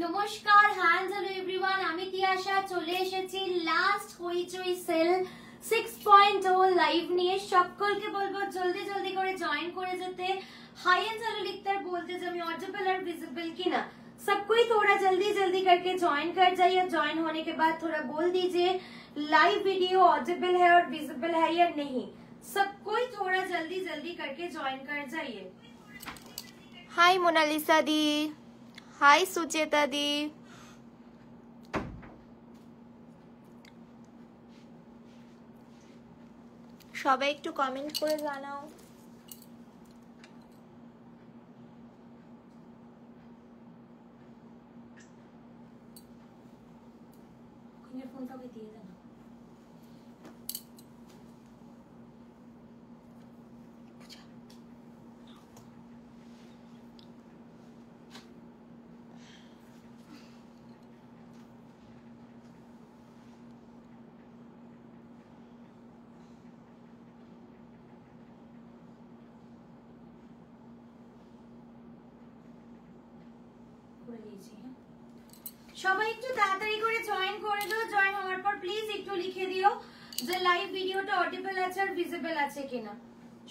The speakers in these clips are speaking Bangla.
নমস্কার, হ্যালো এভরিওয়ান, আমি তিয়াশা চলে এসেছি লাস্ট হইচই সেল 6.0 লাইভ নিয়ে। সকলকে বলবো জলদি জলদি করে জয়েন করে যেতে। हाई एंड हेलो लिखते हैं, बोलते जब मैं ऑडिबल और विजिबल की ना, सबको ही थोड़ा जल्दी जल्दी करके ज्वाइन कर जाइए। ज्वाइन होने के बाद थोड़ा बोल दीजिए लाइव वीडियो ऑडिबल है और विजिबल है या नहीं। सबको ही थोड़ा जल्दी जल्दी करके ज्वाइन कर जाइए। हाय मोनालिसा दी, हाय सुचेता दी, সবাই একটু কমেন্ট করে জানাও। ফোনটা দিয়ে দেন। সবাই একটু তাড়াতাড়ি করে জয়েন করে দাও। জয়েন হওয়ার পর প্লিজ একটু লিখে দিও যে লাইভ ভিডিওটা অডিবল আছে আর ভিজিবল আছে কিনা।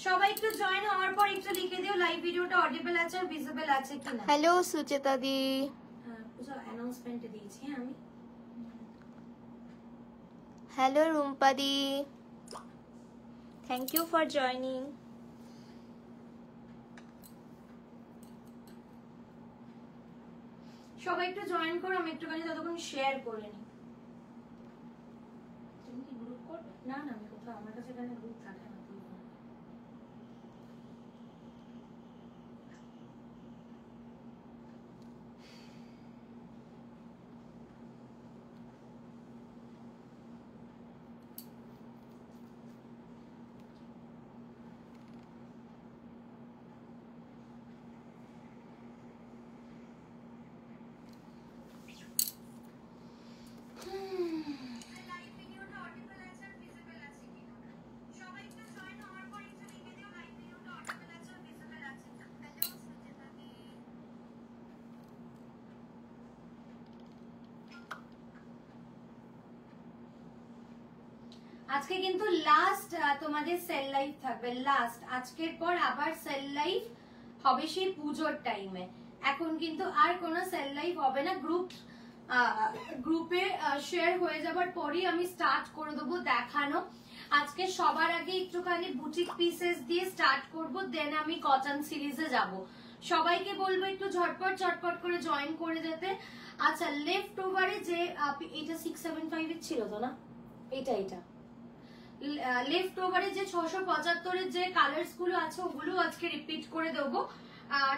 সবাই একটু জয়েন হওয়ার পর একটু লিখে দিও লাইভ ভিডিওটা অডিবল আছে আর ভিজিবল আছে কিনা। হ্যালো সুচেতা দি, পুরো অ্যানাউন্সমেন্ট দিয়েছি আমি। হ্যালো রুম্পা দি, থ্যাংক ইউ ফর জয়নিং। সবাই একটু জয়েন করো, আমি একটুখানি ততক্ষণ শেয়ার করে নিই। তুমি কি গ্রুপ করবে? না না, আমি কোথাও আমার কাছে এখানে গ্রুপ থাকে না। আজকে কিন্তু লাস্ট তোমাদের সেল লাইভ থাকবে। লাস্ট আজকের পর আবার সেল লাইভ হবে সেই পুজোর টাইমে। এখন কিন্তু আর কোনো সেল লাইভ হবে না। গ্রুপে শেয়ার হয়ে যাবার পরই আমি স্টার্ট করে দেবো দেখানো। আজকে সবার আগে একটুখানি বুটিক পিসেস দিয়ে স্টার্ট করব, দেন আমি কটন সিরিজে যাব। সবাইকে বলবো একটু ঝটপট ঝটপট করে জয়েন করে যেতে। আচ্ছা, লেফট ওভারে যে এটা 675 এর ছিল তো না, এটা লেফট ওভারে যে 675 এর যে কালার্স গুলো আছে ওগুলো আজকে রিপিট করে দেবো।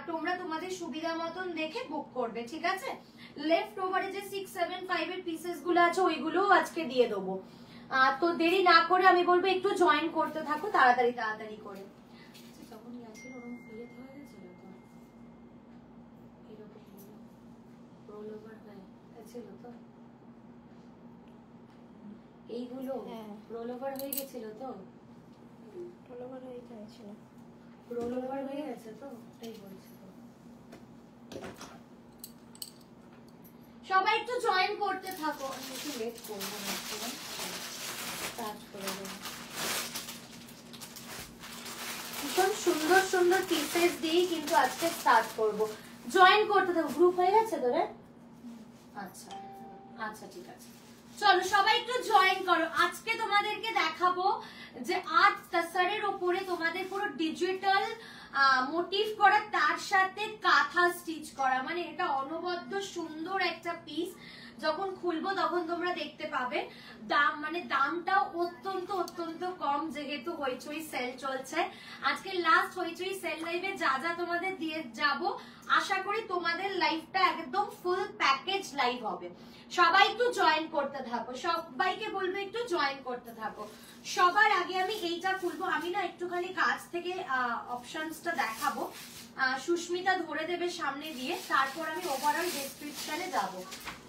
তোমরা তোমাদের সুবিধা মতন দেখে বুক করবে, ঠিক আছে? লেফট ওভারে যে 675 এর পিসেস গুলো আছে ওইগুলোও আজকে দিয়ে দেবো। তো দেরি না করে আমি বলবো একটু জয়েন করতে থাকো তাড়াতাড়ি তাড়াতাড়ি করে। যখন গেছিল ওরকম ফিরে হয়ে গেছিল তো, এরকম রোল ওভার হয়ে গেছিল তো, এইগুলো রোল ওভার হয়ে গেছিল তো, রোল ওভার হয়ে গেছিল, রোল ওভার হয়ে গেছে তো, তাই বলছি তো। সবাই একটু জয়েন করতে থাকো, আমি একটু লেট করবো না, স্টার্ট করে দেবো। ভীষণ সুন্দর সুন্দর পিসেস দিয়েই কিন্তু আজকে স্টার্ট করবো। জয়েন করতে থাকো। গ্রুপ হয়ে গেছে তোরে? আচ্ছা আচ্ছা, ঠিক আছে, চলো সবাই একটু জয়েন করো। আজকে তোমাদেরকে দেখাবো যে আর্ট টাসারের ওপরে তোমাদের পুরো ডিজিটাল মোটিভ করা, তার সাথে কাঁথা স্টিচ করা। মানে এটা অনবদ্য সুন্দর একটা পিস। যখন খুলবো তখন তোমরা দেখতে পাবে। দাম মানে দামটাও অত্যন্ত অত্যন্ত কম, যেহেতু হইচই সেল চলছে। আজকে লাস্ট হইচই সেল লাইভে যা যা তোমাদের দিয়ে যাব, আশা করি তোমাদের লাইভটা একদম ফুল প্যাকেজ লাইভ হবে। সবাই একটু জয়েন করতে থাকো, সবাইকে বলবো একটু জয়েন করতে থাকো। সবার আগে আমি এইটা খুলবো। আমি না একটুখানি কাছ থেকে অপশনসটা দেখাবো। সুস্মিতা ধরে দেবে সামনে দিয়ে, তারপর আমি ওভারঅল ডেসক্রিপশনে যাব,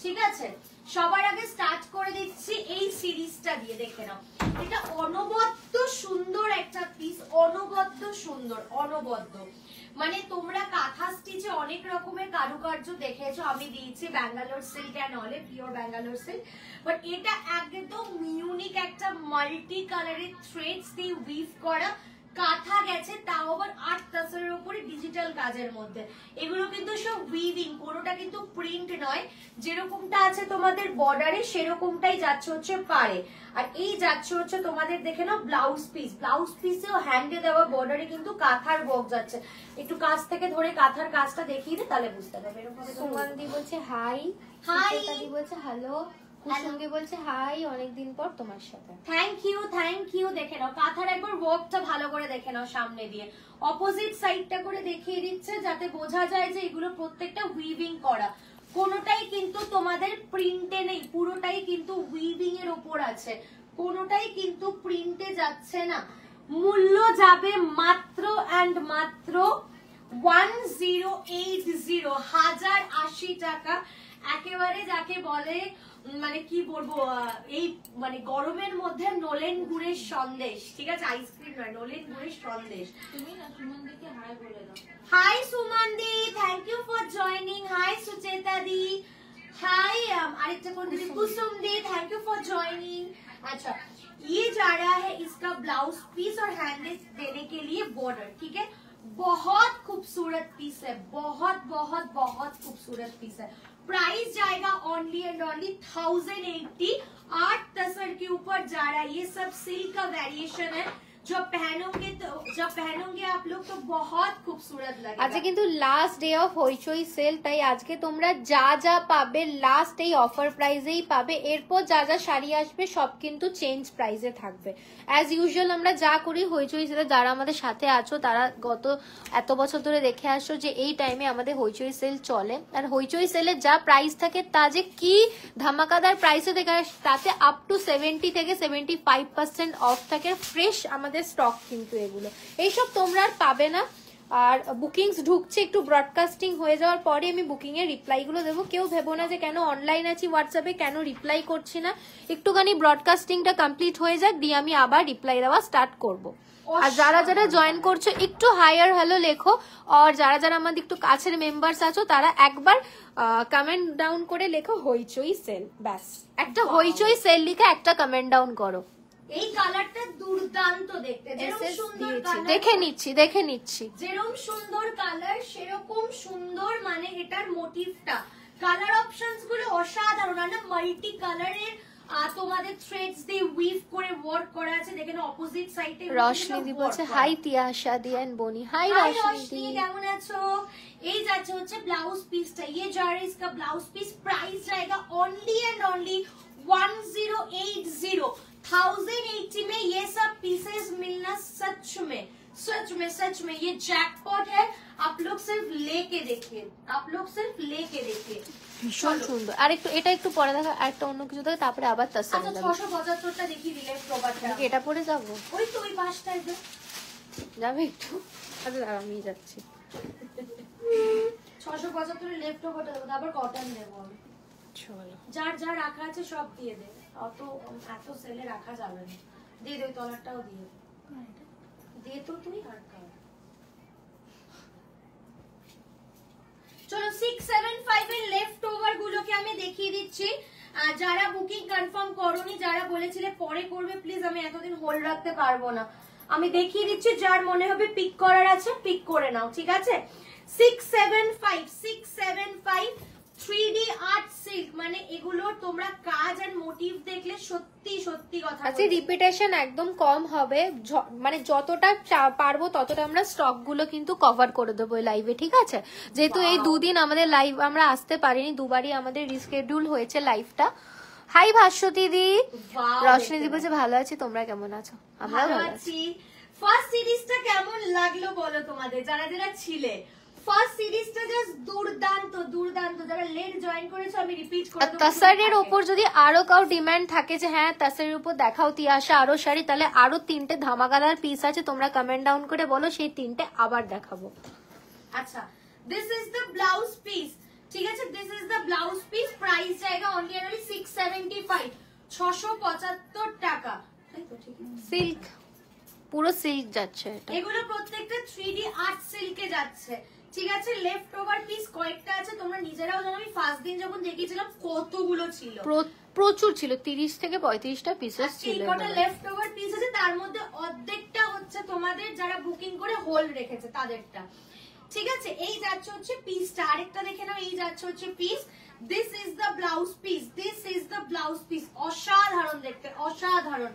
ঠিক আছে? সবার আগে স্টার্ট করে দিচ্ছি এই সিরিজটা দিয়ে, দেখে নাও। এটা অনবদ্য সুন্দর একটা পিস, অনবদ্য সুন্দর, অনবদ্য। মানে তোমরা কাঁথা স্টিচে অনেক রকমের কারুকার্য দেখেছো, আমি দিয়েছি ব্যাঙ্গালোর সিল্ক অ্যান্ড অলে, পিওর ব্যাঙ্গালোর সিল্ক, বাট এটা একদম ইউনিক একটা মাল্টি কালারের থ্রেডস দিয়ে উইভ করা কাঁথা গেছে, তাও আবার 8 তাসরের উপরে ডিজিটাল কাজের মধ্যে। এগুলো কিন্তু সব উইভিং, কোনোটা কিন্তু প্রিন্ট নয়, যেরকমটা আছে তোমাদের বর্ডারে সেরকমটাই যাচ্ছে হচ্ছে পারে। আর এই যাচ্ছে হচ্ছে তোমাদের দেখে নাও ব্লাউজ পিস, ব্লাউজ পিসেও হ্যান্ডে দেওয়া বর্ডারে কিন্তু কাঁথার ওয়ার্ক যাচ্ছে। একটু কাছ থেকে ধরে কাঁথার কাজটা দেখিয়ে দে, তাহলে বুঝতে পারবে। এরকম সুমনদি বলছে হাই, হাই। সুচেতাদি বলছে হ্যালো, কুসুমদি বলছে হাই, অনেকদিন পর তোমার সাথে। Thank you. দেখে নাও কাঁথার একবার ওয়ার্কটা ভালো করে দেখে নাও সামনে দিয়ে, অপোজিট সাইডটা করে দেখিয়ে দিচ্ছে যাতে বোঝা যায় যে এগুলো প্রত্যেকটা উইভিং করা, কোনোটাই কিন্তু তোমাদের প্রিন্টে নেই, পুরোটাই কিন্তু উইভিং এর ওপর আছে, কোনোটাই কিন্তু প্রিন্টে যাচ্ছে না। মূল্য যাবে মাত্র অ্যান্ড মাত্র 1080 টাকা। একেবারে যাকে বলে মানে কি বলবো, এই মানে গরমের মধ্যে নলেন গুড়ের সন্দেশ, ঠিক আছে, আইসক্রিম নয়, নলেন গুড়ের সন্দেশ। তুমি না সুমনদিকে হাই বলে দাও। হাই সুমনদি, thank you for joining. Hi Sucheta di, hi Aditya कुंडली Kusum di, thank you for joining. अच्छा, ये जा रहा है इसका ब्लाउज पीस और हैंडलेस देने के लिए बॉर्डर, ठीक है, बहुत खूबसूरत पीस है, बहुत बहुत बहुत खूबसूरत पीस है। प्राइस जाएगा ओनली एंड ओनली 1080। 8 तसर के ऊपर जा रहा है, ये सब सिल्क का वेरिएशन है, जब पहनोगे आप लोग तो बहुत खूबसूरत लगेगा। আজকে কিন্তু last day of Hoichoi sell, তাই আজকে তোমরা যা যা পাবে লাস্ট এই অফার প্রাইসেই পাবে। এরপর যা যা শাড়ি আসবে সব কিন্তু চেঞ্জ প্রাইসে থাকবে। অ্যাজ ইউজুয়াল আমরা যা করি হইচই সেলে, যারা আমাদের সাথে আছো তারা গত এত বছর ধরে দেখে আসছো যে এই টাইমে আমাদের হইচই সেল চলে। আর হইচই সেলে যা প্রাইস থাকে তা যে কি ধামাকাদার প্রাইসে দেখে তাতে আপ টু 70 থেকে 75% অফ থাকে। ফ্রেশ আমাদের স্টক কিন্তু এগুলো, এইসব তোমরা আর পাবে না। আর বুকিংস ঢুকছে, একটু ব্রডকাস্টিং হয়ে যাওয়ার পরে আমি বুকিং এর রিপ্লাই গুলো দেবো। কেউ ভেবো না যে কেন অনলাইন আছি হোয়াটসঅ্যাপে কেন রিপ্লাই করছি না, একটুখানি ব্রডকাস্টিংটা কমপ্লিট হয়ে যাক, দিয়ে আমি আবার রিপ্লাই দেওয়া স্টার্ট করব। আর যারা যারা জয়েন করছো একটু হায়ার হ্যালো লেখো, আর যারা যারা আমাদের একটু কাছের মেম্বার্স আছো তারা একবার কমেন্ট ডাউন করে লেখো হইচই সেল, ব্যাস একটা হইচই সেল লিখে একটা কমেন্ট ডাউন করো। এই কালারটা দুর্দান্ত দেখতে, যেরকম সুন্দর কালার, দেখে নিচ্ছি যেরকম সুন্দর কালার সেরকম সুন্দর মানে এটার মোটিভটা, কালার অপশনস গুলো অসাধারণ, না মাল্টি কালারের তোমাদের থ্রেডস দিয়ে উইভ করে ওয়ার্ক করা আছে। দেখেন অপোজিট সাইডে রশনি বলছে হাই তিয়াশা দিয়ান বনি, হাই রশনি কেমন আছো। এই যাচ্ছে হচ্ছে ব্লাউজ পিসটা, ये जा रहा है इसका ब्लाउज पीस, प्राइस जाएगा ओनली एंड ओनली 1080। 1080 में ये सब पीसेस मिलना सच में ये जैकपॉट है। आप लोग सिर्फ लेके देखिए, ভীষণ সুন্দর। আর একটু এটা একটু পরে দেখা, আরেকটা অন্য কিছু দেখে তারপরে আবার তার সাথে আচ্ছা 675টা দেখিয়ে দিলে প্রবাদটা, এটা পরে যাবো, ওই তো ওই পাশটায় যাবে একটু। আচ্ছা আমি যাচ্ছি। 675 লেফট ওভারটা দেবো, তারপর কটন দেবো আমি। চলো, যার যা রাখা আছে সব দিয়ে দে, অত এত সেলে রাখা যাবে না। দিয়ে দে, তলারটাও দিয়ে দে তো তুই। আর চলো 675 এর লেফট ওভার গুলোকে আমি দেখিয়ে দিচ্ছি। যারা বুকিং কনফার্ম করোনি, যারা বলেছিলে পরে করবে, প্লিজ আমি এতদিন হোল্ড রাখতে পারবো না, আমি দেখিয়ে দিচ্ছি। যার মনে হবে পিক করার আছে পিক করে নাও, ঠিক আছে। 675 3D আর্ট সিল্ক, মানে এগুলো তোমরা কাজ আর মোটিভ দেখলে সত্যি সত্যি কথা। আচ্ছা রিপিটেশন একদম কম হবে, মানে যতটা পারবো ততটা আমরা স্টক গুলো কিন্তু কভার করে দেবো লাইভে, ঠিক আছে। যেহেতু এই দুদিন আমাদের লাইভ আমরা আসতে পারিনি, দুবারই আমাদের রিস্কেডিউল হয়েছে লাইভটা। হাই ভাস্বতী দি, রশনি দি বলছে ভালো আছি, তোমরা কেমন আছো? আমরা ভালো আছি। ফার্স্ট সিরিজটা কেমন লাগলো বলো তোমাদের, যারা যারা ছিলে। ফার্স্ট সিরিজটা জাস্ট দুর্দান্ত, যারা লেট জয়েন করেছো আমি রিপিট করে দেব। তাসারের উপর যদি আরো কাউ ডিমান্ড থাকে যে হ্যাঁ তাসারের উপর দেখাও তিয়াশা আরো শাড়ি, তাহলে আরো 3টে ধামাকাদার পিস আছে, তোমরা কমেন্ট ডাউন করে বলো, সেই 3টে আবার দেখাবো। আচ্ছা, this is the blouse piece, ঠিক আছে, this is the blouse piece. Price জায়গা অনলি এন্ড অনলি 675, 675 টাকা, তাই তো? ঠিক আছে, সিল্ক পুরো সিল্ক যাচ্ছে এটা। এগুলো প্রত্যেকটা 3D আর্ট সিল্কে যাচ্ছে, ঠিক আছে, লেফট ওভার পিস কয়েকটা আছে, তোমরা নিজেরাও জানো আমি ফার্স্ট দিন যখন দেখিয়েছিলাম কতগুলো ছিল, প্রচুর ছিল, 30 থেকে 35টা পিসেস ছিল। কটা লেফট ওভার পিস আছে, তার মধ্যে অর্ধেকটা হচ্ছে তোমাদের যারা বুকিং করে হোল্ড রেখেছে তাদেরটা। ঠিক আছে, এই যাচ্ছে হচ্ছে পিসটা, আরেকটা দেখে নাও, এই যাচ্ছে হচ্ছে piece. This is the blouse piece, this is the blouse piece, অসাধারণ দেখতে, অসাধারণ।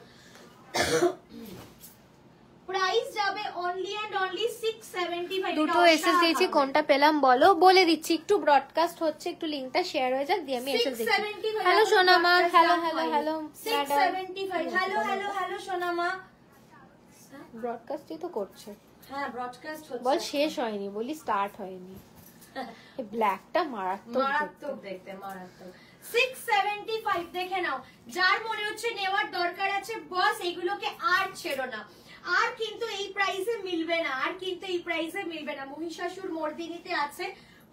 প্রাইস যাবে অনলি এন্ড অনলি 675। দুটো এসএস দিয়েছি, কোনটা পেলাম বলো, বলে দিচ্ছি, একটু ব্রডকাস্ট হচ্ছে, একটু লিংকটা শেয়ার হয়ে যাক, দিয়ে আমি এসএস দিচ্ছি। হ্যালো সোনামা, hello hello hello 675। Hello hello hello সোনামা, ব্রডকাস্টই তো করছে। হ্যাঁ ব্রডকাস্ট হচ্ছে, বল শেষ হয়নি, বলি স্টার্ট হয়নি। এই ব্ল্যাকটা মারাত্মক দেখতে, মারাত্মক। 675 দেখে নাও, যার মনে হচ্ছে নেওয়ার দরকার আছে বস এগুলোকে আর ছেড়ো না, আর কিন্তু এই প্রাইসে মিলবে না, আর কিন্তু এই প্রাইসে মিলবে না। মহিষাসুর মর্দিনীতে আছে,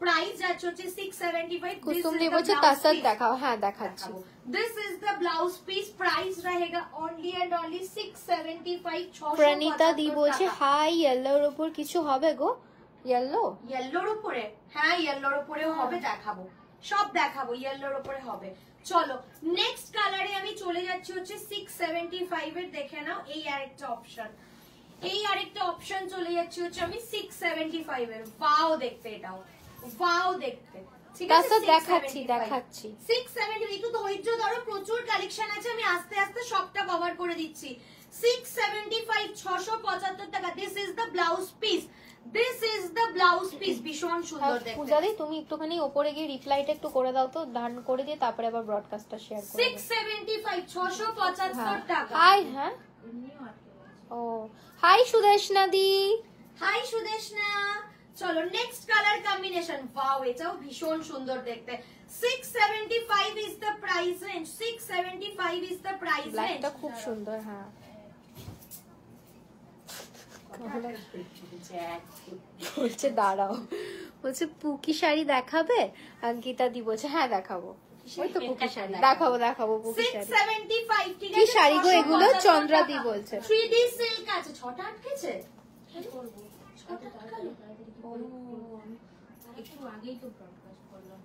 প্রাইস যাচ্ছে হচ্ছে 675। কুসুম দি বলছে তাসাদ দেখাও, হ্যাঁ দেখাচ্ছি। This is the blouse piece, price रहेगा only and only 675। প্রণীতা দি বলছে হাই, ইয়েলোর উপর কিছু হবে গো? ইয়েলো, ইয়েলোর উপরে, হ্যাঁ ইয়েলোর উপরেও হবে, দেখাবো, সব দেখাবো, ইয়েলোর উপরে হবে। চলো নেক্সট কালারে আমি চলে যাচ্ছি হচ্ছে 675 এর, দেখে নাও এই আরেকটা অপশন, এই আরেকটা অপশন চলে যাচ্ছি হচ্ছে আমি 675 এর। ওয়াও দেখতে, এটাও ওয়াও দেখতে, ঠিক আছে তাসাদ দেখাচ্ছি দেখাচ্ছি। 670, একটু ধৈর্য ধরো, প্রচুর কালেকশন আছে, আমি আস্তে আস্তে সবটা কভার করে দিচ্ছি। 675, 675 টাকা। This is the blouse piece, this is the blouse piece, ভীষণ সুন্দর দেখতে। পূজাদি তুমি একটুখানি উপরে গিয়ে রিপ্লাইটা একটু করে দাও তো, ডান করে দিয়ে তারপরে আবার ব্রডকাস্টটা শেয়ার করো। 675, 675 টাকা। হাই, হ্যাঁ ও হাই সুদেশনা দি, হাই সুদেশনা। চলো নেক্সট কালার কম্বিনেশন, ওয়াও এটাও ভীষণ সুন্দর দেখতে। 675 is the price range, 675 is the price range. ব্ল্যাকটা খুব সুন্দর, হ্যাঁ। বলছে দাঁড়াও, বলছে পুকি শাড়ি দেখাবে, অঙ্কিতা দি বলছে হ্যাঁ দেখাবো, ওই তো পুকি শাড়ি দেখাবো, দেখাবো পুকি শাড়ি। 675, ঠিক কি আছে, শাড়ি গো এগুলো? 675 চন্দ্রা দি টাকা। বলছে 3D সিল্ক আছে, ছটা আটকেছে, একটু আগেই তো ব্রডকাস্ট করলাম।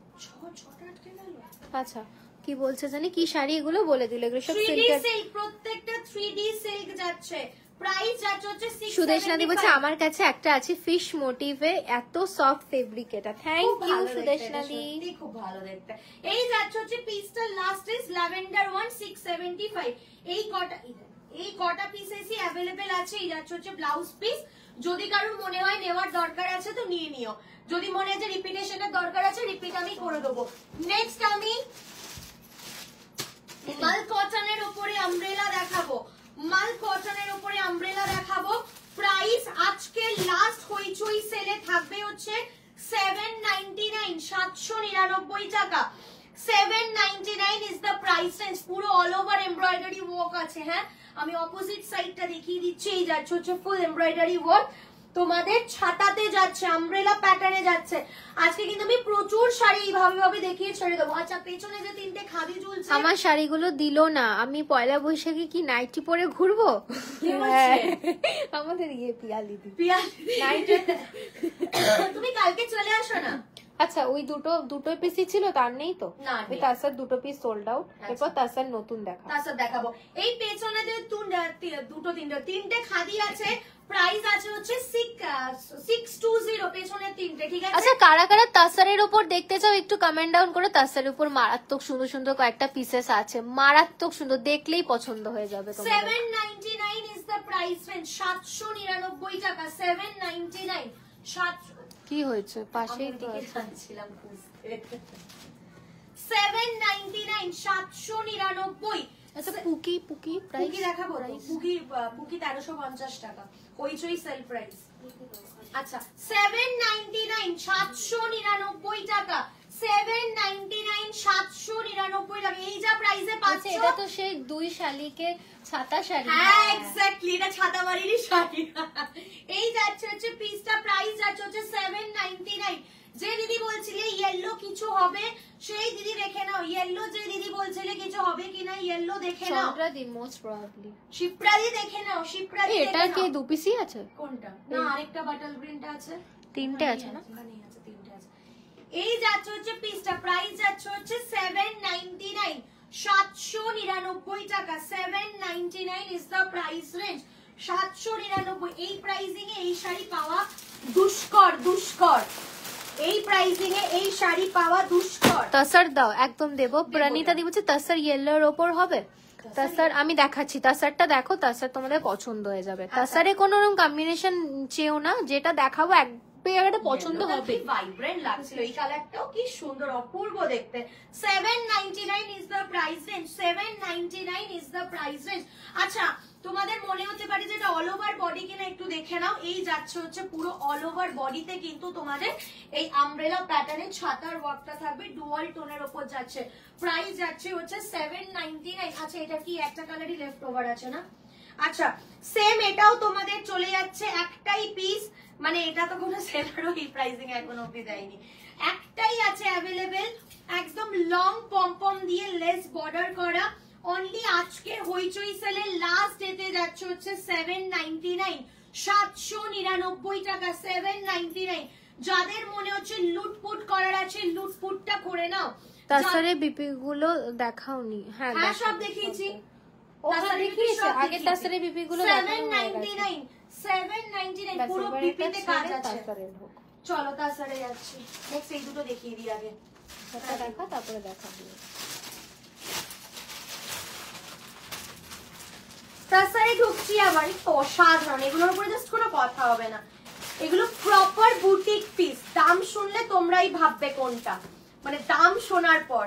ছটা আটকে গেল। আচ্ছা কি বলছে জানি, কি শাড়ি এগুলো বলে দিলে, এগুলো সব 3D সিল্কের। সিল্ক, প্রত্যেকটা 3D সিল্ক যাচ্ছে, প্রাইস যাচ্ছে হচ্ছে 675। সুদেশনা দি বলছে আমার কাছে একটা আছে ফিশ মোটিভে, এত সফট ফেব্রিক এটা। থ্যাংক ইউ সুদেশনা দি, সত্যি খুব ভালো দেখতে। এই যাচ্ছে হচ্ছে পিসটা লাস্ট ইজ ল্যাভেন্ডার ওয়ান, 675। এই কটা পিসেসই অ্যাভেলেবেল আছে। এই যাচ্ছে হচ্ছে ব্লাউজ পিস, যদি কারোর মনে হয় নেওয়ার দরকার আছে তো নিয়ে নিও, যদি মনে হয় যে রিপিটেশনের দরকার আছে রিপিট আমি করে দেবো। নেক্সট আমি মাল কটনের উপরে আমব্রেলা দেখাবো, মাল কটনের উপরে আমব্রেলা দেখাবো। প্রাইস আজকে লাস্ট হইচই সেলে থাকবে হচ্ছে 799, 799 টাকা। 799 ইজ দ্য প্রাইস রেঞ্জ, পুরো অল ওভার এমব্রয়ডারি ওয়ার্ক আছে। হ্যাঁ আমি অপোজিট সাইডটা দেখিয়ে দিচ্ছি, এই যাচ্ছে হচ্ছে ফুল এমব্রয়ডারি ওয়ার্ক, তোমাদের ছাতাতে যাচ্ছে, আমব্রেলা প্যাটার্নে যাচ্ছে। আজকে কিন্তু আমি প্রচুর শাড়ি এইভাবে ভাবে দেখিয়ে ছেড়ে দেবো। আচ্ছা পেছনে যে তিনটে খাদি ঝুলছে, আমার শাড়িগুলো দিলো না, আমি পয়লা বৈশাখে কি নাইটি পরে ঘুরবো? কি বলছে? আমাদের ইয়ে পিয়ালি দি পিয়া নাইটি। তুমি কালকে চলে আসো না। আচ্ছা ওই দুটো পিসই ছিল, তার নেই তো? না, ওই নেই। তার সাথে দুটো পিস সোল্ড আউট, এরপর তার সাথে নতুন দেখা। তার সাথে দেখাবো। এই পেছনে যে দুটো তিনটে খাদি আছে, প্রাইস আছে হচ্ছে 620, পেছনে তিনটে, ঠিক আছে। আচ্ছা কারা কারা তাসারের উপর দেখতে চাও একটু কমেন্ট ডাউন করে। তাসারের উপর মারাত্মক সুন্দর সুন্দর কয়েকটা পিসেস আছে, মারাত্মক সুন্দর, দেখলেই পছন্দ হয়ে যাবে তোমাদের। 799 ইজ দ্য প্রাইস রেঞ্জ, 799 টাকা। 799, 700। কি হয়েছে পাশেই তো আছে। 799, 799। আচ্ছা পুকি প্রাইস পুকি দেখাবো, পুকি 1350 টাকা, হইচই সেল প্রাইস। আচ্ছা 799, 799 টাকা। 799, 799 টাকা। এই যা প্রাইসে পাচ্ছ, এটা তো সেই দুই শালিকে ছাতা শাড়ি। হ্যাঁ এক্স্যাক্টলি, এটা ছাতাবাড়িরই শাড়ি। এই যাচ্ছে হচ্ছে পিসটা, প্রাইস যাচ্ছে হচ্ছে 799। যে দিদি বলছিলে ইয়েলো কিছু হবে, সেই দিদি দেখে নাও। ইয়েলো যে দিদি বলছিলে কিছু হবে কিনা, ইয়েলো দেখে নাও। চন্দ্রাদি মোস্ট প্রবাবলি। শিপ্রাদি দেখে নাও, শিপ্রাদি এটা কি দু পিসই আছে? কোনটা? না আরেকটা বাটল গ্রিনটা আছে। তিনটে আছে না? এখানেই আছে, তিনটে আছে। এই যাচ্ছে হচ্ছে পিসটা, প্রাইস যাচ্ছে হচ্ছে 799, 799 টাকা। 799 ইজ দ্য প্রাইস রেঞ্জ, 799। এই প্রাইসিং এ এই শাড়ি পাওয়া দুষ্কর, দুষ্কর। এই প্রাইসিং এ এই শাড়ি পাওয়া দুষ্কর। তাসার দাও, একদম দেবো। প্রণীতা দি বলছে তাসার ইয়েলোর ওপর হবে। তাসার আমি দেখাচ্ছি, তাসারটা দেখো, তাসার তোমাদের পছন্দ হয়ে যাবে। তাসারে কোনো রকম কম্বিনেশন চেও না, যেটা দেখাবো একটা পছন্দ হবে। ভাইব্রেন্ট লাগছিল, এই কালারটাও কি সুন্দর, অপূর্ব দেখতে। 799 is the price range, 799 is the price range. আচ্ছা, তোমাদের মনে হতে পারে যে এটা অল ওভার বডি কিনা, একটু দেখে নাও। এই যাচ্ছে হচ্ছে পুরো অল ওভার বডিতে কিন্তু তোমাদের এই আমব্রেলা প্যাটার্নের ছাতার ওয়ার্কটা থাকবে, ডুয়াল টোনের উপর যাচ্ছে। প্রাইস যাচ্ছে হচ্ছে 799। আচ্ছা, এটা কি একটা কালারই লেফট ওভার আছে না? আচ্ছা, সেম এটাও তোমাদের চলে যাচ্ছে একটাই পিস, মানে এটা তো কোনো সেলারও এই প্রাইসিং এখন অবধি দেয়নি। একটাই আছে অ্যাভেলেবেল, একদম লং পমপম দিয়ে লেস বর্ডার করা। অনলি আজকে হইচই সেলের লাস্ট ডেতে যাচ্ছে হচ্ছে 799, 799 টাকা, 799। যাদের মনে হচ্ছে লুটপুট করার আছে, লুটপুটটা করে নাও। তাসারে বিপি গুলো দেখাওনি? হ্যাঁ, সব দেখিয়েছি। আগে তাসারে বিপি গুলো 799, 799 পুরো বিপিতে কাজ আছে। চলো তাসারে যাচ্ছি। নেক্সট এই দুটো দেখিয়ে দিই আগে। সেটা দেখা, তারপরে দেখাবো। তাসারে ঢুকছি আবার, অসাধারণ। এগুলোর উপরে জাস্ট কোনো কথা হবে না, এগুলো প্রপার বুটিক পিস। দাম শুনলে তোমরাই ভাববে কোনটা, মানে দাম শোনার পর।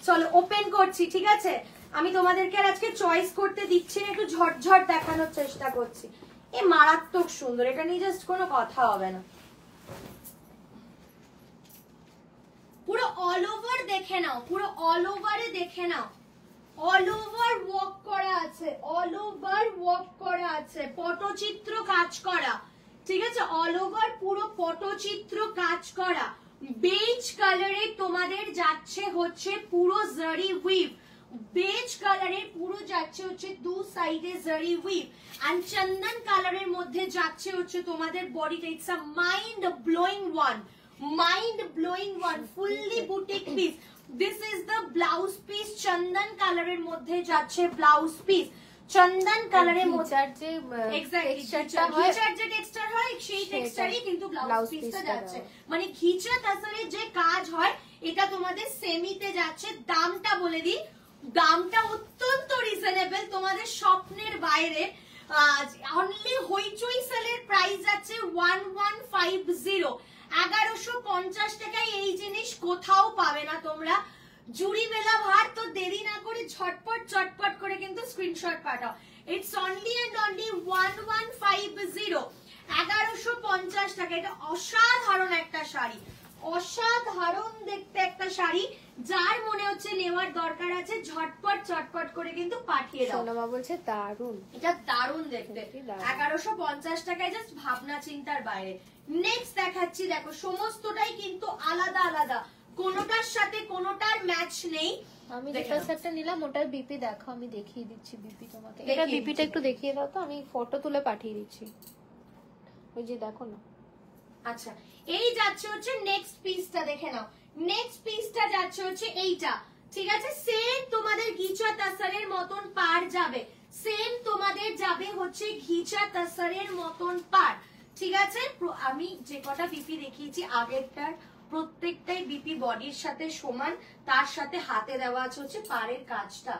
চলো ওপেন করছি, ঠিক আছে? আমি তোমাদেরকে আর আজকে চয়েস করতে দিচ্ছি না, একটু ঝটঝট দেখানোর চেষ্টা করছি। এ মারাত্মক সুন্দর, এটা নিয়ে জাস্ট কোনো কথা হবে না। পুরো অল ওভার দেখে নাও, পুরো অল ওভারে দেখে নাও, অল ওভার ওয়ার্ক করা আছে, অল ওভার ওয়ার্ক করা আছে, পটচিত্র কাজ করা, ঠিক আছে? অল ওভার পুরো পটচিত্র কাজ করা। বেজ কালারে তোমাদের যাচ্ছে হচ্ছে পুরো জারি উইভ, বেজ কালারের পুরো যাচ্ছে হচ্ছে দু সাইডে জারি উইভ, এন্ড চন্দন কালারের মধ্যে যাচ্ছে হচ্ছে তোমাদের বডিটা। It's a mind blowing one, mind blowing one, fully boutique piece. This is the blouse piece, চন্দন কালারের মধ্যে যাচ্ছে ব্লাউজ পিস, চন্দন কালারের মধ্যে যে টেক্সচারটা হয়, যে টেক্সচার হয় সেই টেক্সচারই কিন্তু ব্লাউজ পিসটা যাচ্ছে। মানে ঘিচা তাসারের যে কাজ হয় এটা তোমাদের সেমিতে যাচ্ছে। দামটা বলে দিই, দামটা অত্যন্ত রিজনেবল, তোমাদের স্বপ্নের বাইরে। অনলি হইচই সেলের প্রাইস যাচ্ছে 1150, 1150 টাকায় এই জিনিস কোথাও পাবে না তোমরা। জুড়ি মেলা ভার তো দেরি না করে ঝটপট চটপট করে কিন্তু স্ক্রিনশট পাঠাও। ইটস অনলি এন্ড অনলি 1150, 1150 টাকা। এটা অসাধারণ একটা শাড়ি, অসাধারণ দেখতে একটা শাড়ি। যার মনে হচ্ছে নেওয়ার দরকার আছে ঝটপট চটপট করে কিন্তু পাঠিয়ে দাও। সোনামা বলছে দারুন, এটা দারুন দেখতে, 1150 টাকায় জাস্ট ভাবনা চিন্তার বাইরে। নেক্সট দেখাচ্ছি, দেখো সমস্তটাই কিন্তু আলাদা আলাদা, কোনোটার সাথে কোনোটার ম্যাচ নেই। আমি যেটা সেটটা নিলাম ওটার বিপি দেখো, আমি দেখিয়ে দিচ্ছি বিপি তোমাকে। এটা বিপিটা একটু দেখিয়ে দাও তো, আমি ফটো তুলে পাঠিয়ে দিচ্ছি। ওই যে দেখো না। আচ্ছা, এই যাচ্ছে হচ্ছে নেক্সট পিসটা, দেখে নাও। নেক্সট পিসটা যাচ্ছে হচ্ছে এইটা, ঠিক আছে? সেম তোমাদের ঘিচা তাসারের মতন পার যাবে, সেম তোমাদের যাবে হচ্ছে ঘিচা তাসারের মতন পার, ঠিক আছে? আমি যে কটা বিপি দেখিয়েছি আগেরটার প্রত্যেকটাই বিপি বডির সাথে সমান, তার সাথে হাতে দেওয়া আছে হচ্ছে পাড়ের কাজটা।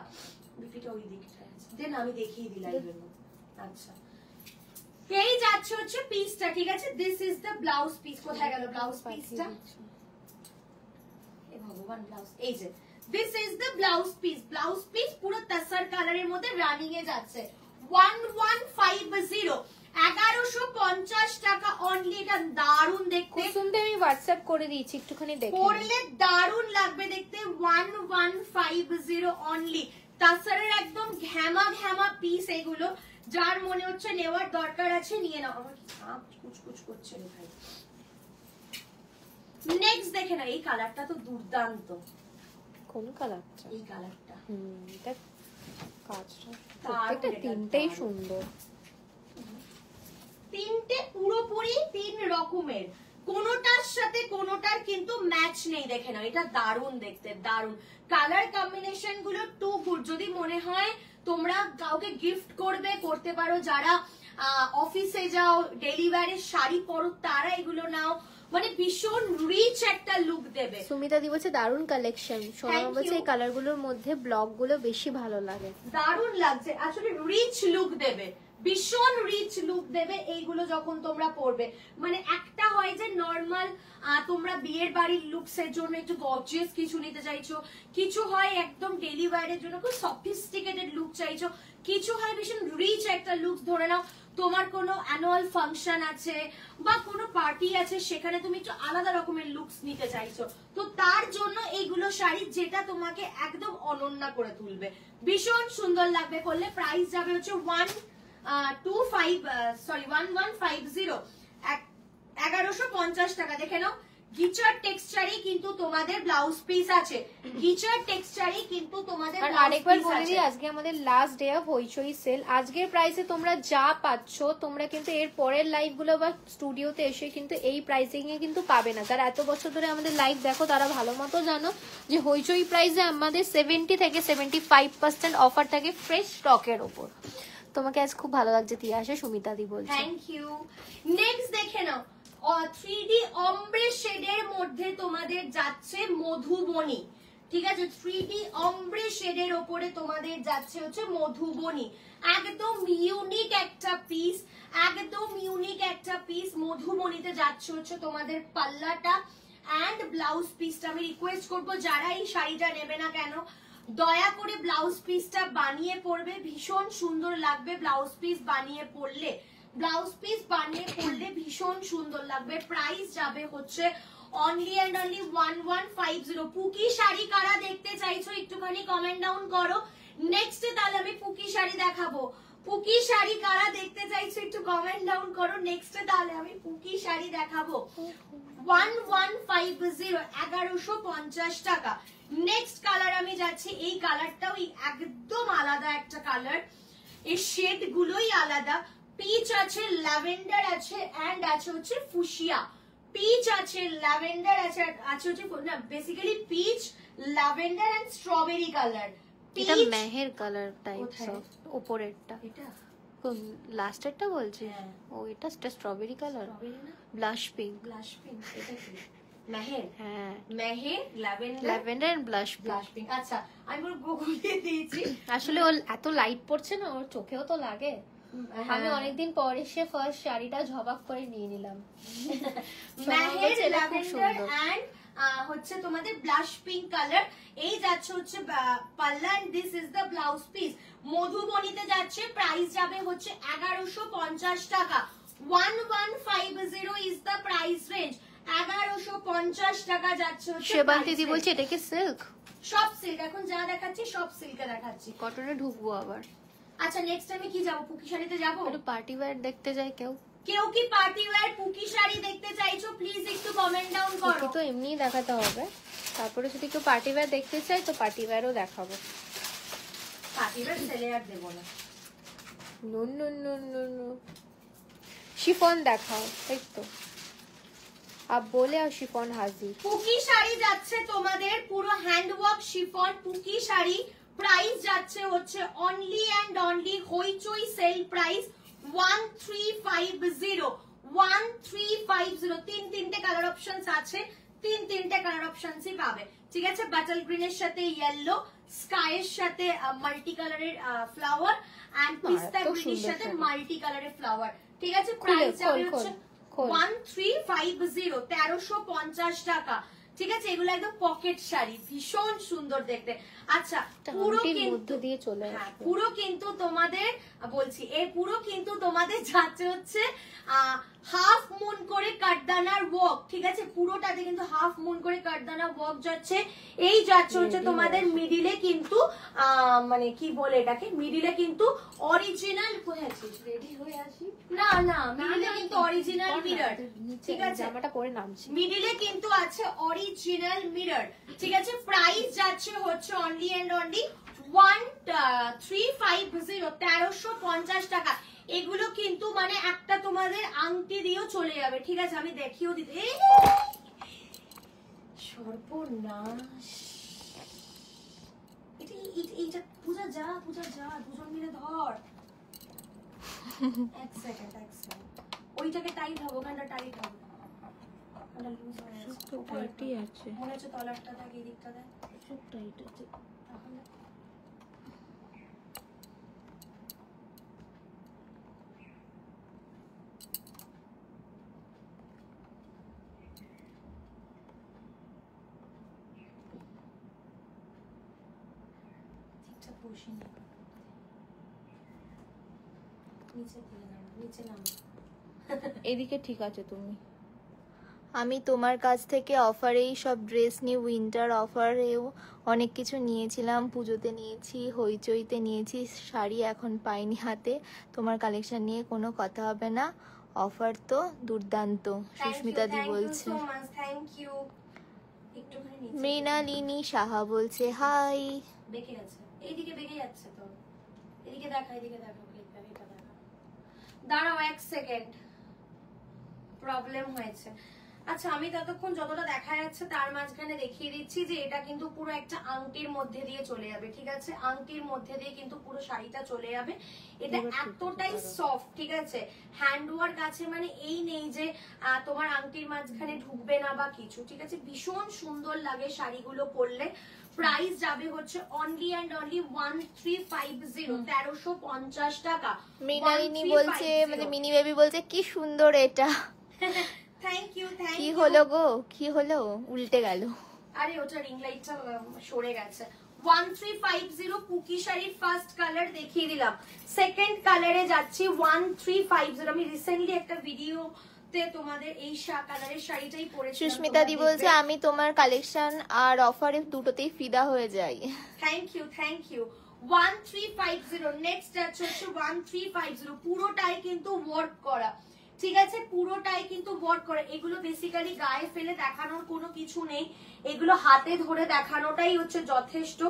বিপিটা ওই দিকটা আছে, দেন আমি দেখিয়ে দিলাম। আচ্ছা, এই যাচ্ছে হচ্ছে পিসটা, ঠিক আছে? This is the blouse piece. কোথায় গেল ব্লাউজ পিসটা? এ ভগবান, ব্লাউজ এই যে, this is the blouse piece. Blouse piece পুরো তাসার কালারের মধ্যে রানিং এ যাচ্ছে 1150, 1150 টাকা অনলি। এটা দারুন দেখতে, শুনতে আমি হোয়াটসঅ্যাপ করে দিয়েছি, একটুখানি দেখে পরলে দারুন লাগবে দেখতে। 1150 অনলি। তাসারের একদম ঘ্যামা ঘ্যামা পিস এগুলো, যার মনে হচ্ছে নেওয়ার দরকার আছে নিয়ে নাও। আমার কুচকুচ করছে রে ভাই। নেক্সট দেখে না, এই কালারটা তো দুর্দান্ত। কোন কালারটা? এই কালারটা, এটা কাজটা প্রত্যেকটা তিনটেই সুন্দর, তিনটে পুরোপুরি তিন রকমের। কোনোটার সাথে কোনোটার কিন্তু ম্যাচ নেই, দেখে নাও এটা দারুণ দেখতে, দারুণ কালার কম্বিনেশন গুলো টু গুড। যদি মনে হয় তোমরা কাউকে গিফট করতে পারো, যারা অফিসে যাও ডেলি ওয়্যারের শাড়ি পরো তারা এগুলো নাও, মানে ভীষণ রিচ একটা লুক দেবে। সুমিতা দি বলছে দারুণ কালেকশন, সোনামা Thank বলছে you. এই কালার গুলোর মধ্যে ব্লক গুলো বেশি ভালো লাগে। দারুণ লাগছে, আসলে রিচ লুক দেবে, ভীষণ রিচ লুক দেবে এইগুলো যখন তোমরা পরবে। মানে একটা হয় যে নর্মাল তোমরা বিয়ের বাড়ির লুকস এর জন্য একটু গর্জিয়াস কিছু নিতে চাইছো, কিছু হয় একদম ডেলি ওয়্যারের জন্য খুব সফিস্টিকেটেড লুক চাইছো, কিছু হয় ভীষণ রিচ একটা লুক। ধরে নাও তোমার কোনো অ্যানুয়াল ফাংশন আছে বা কোনো পার্টি আছে, সেখানে তুমি একটু আলাদা রকমের লুকস নিতে চাইছো, তো তার জন্য এইগুলো শাড়ি যেটা তোমাকে একদম অনন্য করে তুলবে, ভীষণ সুন্দর লাগবে পরলে। প্রাইস যাবে হচ্ছে 1150 টাকা। দেখে নাও গিচার টেক্সচারে কিন্তু তোমাদের ব্লাউজ পিস আছে, গিচার টেক্সচারে কিন্তু তোমাদের আর ব্লাউজ আরেকবার পিস বলে আছে। দিই আজকে আমাদের last day of Hoichoi sell. আজকের প্রাইসে তোমরা যা পাচ্ছ তোমরা কিন্তু এর পরের লাইভ গুলো বা স্টুডিওতে এসে কিন্তু এই প্রাইসিং এ কিন্তু পাবে না। যারা এত বছর ধরে আমাদের লাইভ দেখো তারা ভালো মতো জানো যে হইচই প্রাইসে আমাদের 70 থেকে 75% অফার থাকে ফ্রেশ স্টকের ওপর। তোমাকে আজ খুব ভালো লাগছে তিয়াশা, সুমিতা দি বলছে। Thank you. নেক্সট দেখে নাও 3D অমব্রে শেডের মধ্যে তোমাদের যাচ্ছে মধুবনী, ঠিক আছে, 3D অমব্রে শেডের ওপরে তোমাদের যাচ্ছে হচ্ছে মধুবনী, একদম ইউনিক একটা পিস, একদম ইউনিক একটা পিস। মধুবনীতে যাচ্ছে হচ্ছে তোমাদের পাল্লাটা এন্ড ব্লাউজ পিসটা। আমি রিকোয়েস্ট করবো যারা এই শাড়িটা নেবে না কেন, দয়া করে ব্লাউজ পিসটা বানিয়ে পরবে, ভীষণ সুন্দর লাগবে ব্লাউজ পিস বানিয়ে পরলে, ব্লাউজ পিস বানিয়ে পরলে ভীষণ সুন্দর লাগবে। প্রাইস যাবে হচ্ছে অনলি এন্ড অনলি 1150। পুকি শাড়ি কারা দেখতে চাইছো একটুখানি কমেন্ট ডাউন করো। নেক্সট তাহলে আমি পুকি শাড়ি দেখাবো, পুকি শাড়ি কারা দেখতে চাইছো একটু কমেন্ট ডাউন করো। নেক্সট তাহলে আমি পুকি শাড়ি দেখাবো 1150, 1150 টাকা। নেক্সট কালার আমি যাচ্ছি, এই কালারটাও একদম আলাদা একটা কালার, এই শেড গুলোই আলাদা। পিচ আছে, ল্যাভেন্ডার আছে এন্ড আছে হচ্ছে ফুশিয়া। পিচ আছে, ল্যাভেন্ডার আছে, আছে হচ্ছে না basically peach, lavender and strawberry colour. এটা মেহের কালার টাইপস অফ উপরেরটা, এটা কোন লাস্টেরটা বলছি? হ্যাঁ। ও এটা স্ট্রবেরি কালার, স্ট্রবেরি না ব্লাশ পিঙ্ক। ব্লাশ পিঙ্ক, এটা কি মেহের? হ্যাঁ, মেহের, lavender, lavender and blush blush pink. আচ্ছা আমি ওর গুগলে দিয়েছি। আসলে ও এত লাইট পড়ছে না, ওর চোখেও তো লাগে। আমি অনেকদিন পর এসে ফার্স্ট শাড়িটা ঝবাক করে নিয়ে নিলাম। মেহের, এটা খুব ল্যাভেন্ডার সুন্দর। এন্ড হচ্ছে তোমাদের ব্লাশ পিঙ্ক কালার। এই যাচ্ছে হচ্ছে পাল্লা and this is the blouse piece. মধুবনীতে যাচ্ছে, প্রাইস যাবে হচ্ছে 1150 টাকা। 1150 ইজ দ্য প্রাইস রেঞ্জ, 1150 টাকা যাচ্ছে হচ্ছে সেবান্তি দি price বলছে range। এটা কি সিল্ক? সব সিল্ক, এখন যা দেখাচ্ছি সব সিল্কে দেখাচ্ছি। কটনে ঢুকবো আবার। আচ্ছা নেক্সট আমি কি যাবো, পুকি শাড়িতে যাবো? একটু পার্টি ওয়্যার দেখতে যাই কেউ। কেউ কি পার্টি ওয়্যার পুকি শাড়ি দেখতে চাইছো প্লিজ একটু কমেন্ট ডাউন করো। পুকি তো এমনিই দেখাতে হবে, তারপরে যদি কেউ পার্টি ওয়্যার দেখতে চাই তো পার্টি ওয়্যারও দেখাবো। পার্টি ওয়্যার সেলে আর দেবো না। No no no no no, chiffon দেখাও, এই তো আপ বলে আর শিফন হাজির। পুকি শাড়ি যাচ্ছে তোমাদের পুরো হ্যান্ডওয়ার্ক শিফন পুকি শাড়ি। প্রাইস যাচ্ছে হচ্ছে only and only Hoichoi sale price 1350, 1350। তিনটে কালার অপশনস আছে, তিনটে কালার অপশনসই পাবে, ঠিক আছে। বাটল গ্রিনের সাথে ইয়েলো, স্কাইয়ের সাথে মাল্টি কালারের ফ্লাওয়ার এন্ড পিস্তা গ্রিনের সাথে মাল্টি কালারের ফ্লাওয়ার, ঠিক আছে। প্রাইস যাবে হচ্ছে 1350, 1350 টাকা, ঠিক আছে। এগুলো একদম পকেট শাড়ি, ভীষণ সুন্দর দেখতে। আচ্ছা পুরো কিন্তু মধ্যে দিয়ে চলে হ্যাঁ, আসবে। পুরো কিন্তু তোমাদের বলছি এর পুরো কিন্তু তোমাদের যাচ্ছে হচ্ছে হাফ মুন করে কাটদানার ওয়ার্ক, ঠিক আছে। পুরোটাতে কিন্তু হাফ মুন করে কাটদানা ওয়ার্ক যাচ্ছে। এই যাচ্ছে হচ্ছে তোমাদের মিডিলে কিন্তু মানে কি বলে এটাকে, মিডিলে কিন্তু অরিজিনাল রেডি হয়ে আসি না না, মিডিলে কিন্তু অরিজিনাল মিরর, ঠিক আছে। জামাটা পরে নামছি। মিডিলে কিন্তু আছে অরিজিনাল মিরর, ঠিক আছে। প্রাইস যাচ্ছে হচ্ছে অনলি এন্ড অনলি 1350 1350 টাকা। এগুলো কিন্তু মানে একটা তোমাদের আংটি দিয়েও চলে যাবে, ঠিক আছে? আমি দেখিয়েও দিতে, সর্বনাশ। এইটা পূজা যা দুজন মিলে ধর। এক সেকেন্ড ওইটাকে টাইট হবে, ওখানটা টাইট হবে, ওখানটা লুজ হয়ে আছে। তো টাইটই আছে, মনে হচ্ছে তলারটা দেখ, এই দিকটা দেখ, সব টাইট আছে। তাহলে ঠিকঠাক বসিনি, নিচে দিয়ে নাম, নিচে নাম। এদিকে ঠিক আছে তুমি। আমি তোমার কাছ থেকে অফারেই সব ড্রেস নিয়ে, উইন্টার অফারেও অনেক কিছু নিয়েছিলাম, পুজোতে নিয়েছি, হইচইতে নিয়েছি, শাড়ি এখন পাইনি হাতে। তোমার কালেকশন নিয়ে কোনো কথা হবে না, অফার তো দুর্দান্ত। সুস্মিতা দি বলছে। Thank you. একটুখানি নিচে মৃণালিনী সাহা বলছে হাই। বেঁকে গেছে, এইদিকে বেঁকে যাচ্ছে তো, এদিকে দেখা, এদিকে দেখা, এটা দেখা। দাঁড়াও এক সেকেন্ড, প্রবলেম হয়েছে। আচ্ছা, আমি ততক্ষণ যতটা দেখা যাচ্ছে তার মাঝখানে দেখিয়ে দিচ্ছি যে এটা কিন্তু পুরো একটা আংটির মধ্যে দিয়ে চলে যাবে, ঠিক আছে? আংটির মধ্যে দিয়ে কিন্তু পুরো শাড়িটা চলে যাবে। এটা এতটাই সফট, ঠিক আছে? হ্যান্ড ওয়ার্ক আছে, মানে এই নেই যে তোমার আংটির মাঝখানে ঢুকবে না বা কিছু, ঠিক আছে? ভীষণ সুন্দর লাগে শাড়িগুলো পরলে। প্রাইস যাবে হচ্ছে অনলি অ্যান্ড অনলি 1350, 1350 টাকা। মৃণালিনী বলছে, মানে মিনি বেবি বলছে কি সুন্দর এটা। Thank you. কি হলো গো, কি হলো? উল্টে গেল। আরে ওটা রিং লাইটটা সরে গেছে। 1350 পুকি শাড়ির ফার্স্ট কালার দেখিয়ে দিলাম, সেকেন্ড কালারে যাচ্ছি 1350। আমি রিসেন্টলি একটা ভিডিওতে তোমাদের এই কালারের শাড়িটাই পরেছিলাম। সুস্মিতা দি বলছে আমি তোমার কালেকশন আর অফারে দুটোতেই ফিদা হয়ে যাই। Thank you. 1350। নেক্সট যাচ্ছে হচ্ছে 1350, পুরোটাই কিন্তু ওয়ার্ক করা, ঠিক আছে? পুরোটাই কিন্তু ওয়ার্ক করে। এগুলো বেসিক্যালি গায়ে ফেলে দেখানোর কোনো কিছু নেই, এগুলো হাতে ধরে দেখানোটাই হচ্ছে যথেষ্ট।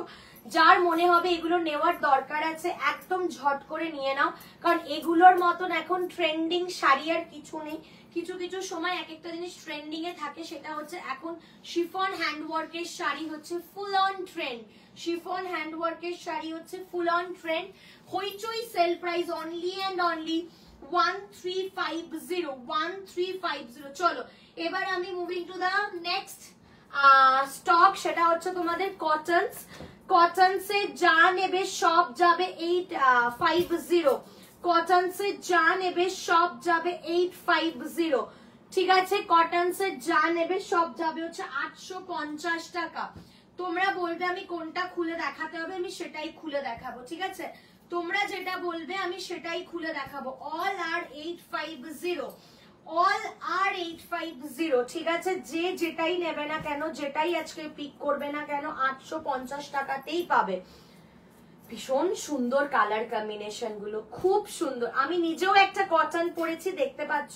যার মনে হবে এগুলো নেওয়ার দরকার আছে, একদম ঝট করে নিয়ে নাও, কারণ এগুলোর মতন এখন ট্রেন্ডিং শাড়ি আর কিছু নেই। কিছু কিছু সময় এক একটা জিনিস ট্রেন্ডিং এ থাকে, সেটা হচ্ছে এখন শিফন হ্যান্ডওয়ার্কের শাড়ি হচ্ছে ফুল অন ট্রেন্ড। শিফন হ্যান্ডওয়ার্কের শাড়ি হচ্ছে ফুল অন ট্রেন্ড। হইচই sale price only and only 1350। চলো এবার আমি moving to the next stock, সেটা হচ্ছে তোমাদের কটনসে যা নেবে সব যাবে 850। কটনসে যা নেবে সব যাবে 850, ঠিক আছে? কটনসে যা নেবে সব যাবে হচ্ছে 850 টাকা। তোমরা বলবে আমি কোনটা খুলে দেখাতে হবে, আমি সেটাই খুলে দেখাবো, ঠিক আছে? তোমরা যেটা বলবে আমি সেটাই খুলে দেখাবো। অল আর 850, ঠিক আছে? যে যেটাই নেবে না কেন, যেটাই আজকে পিক করবে না কেন, 850 টাকাতেই পাবে। ভীষণ সুন্দর কালার কম্বিনেশন গুলো, খুব সুন্দর। আমি নিজেও একটা কটন পরেছি, দেখতে পাচ্ছ,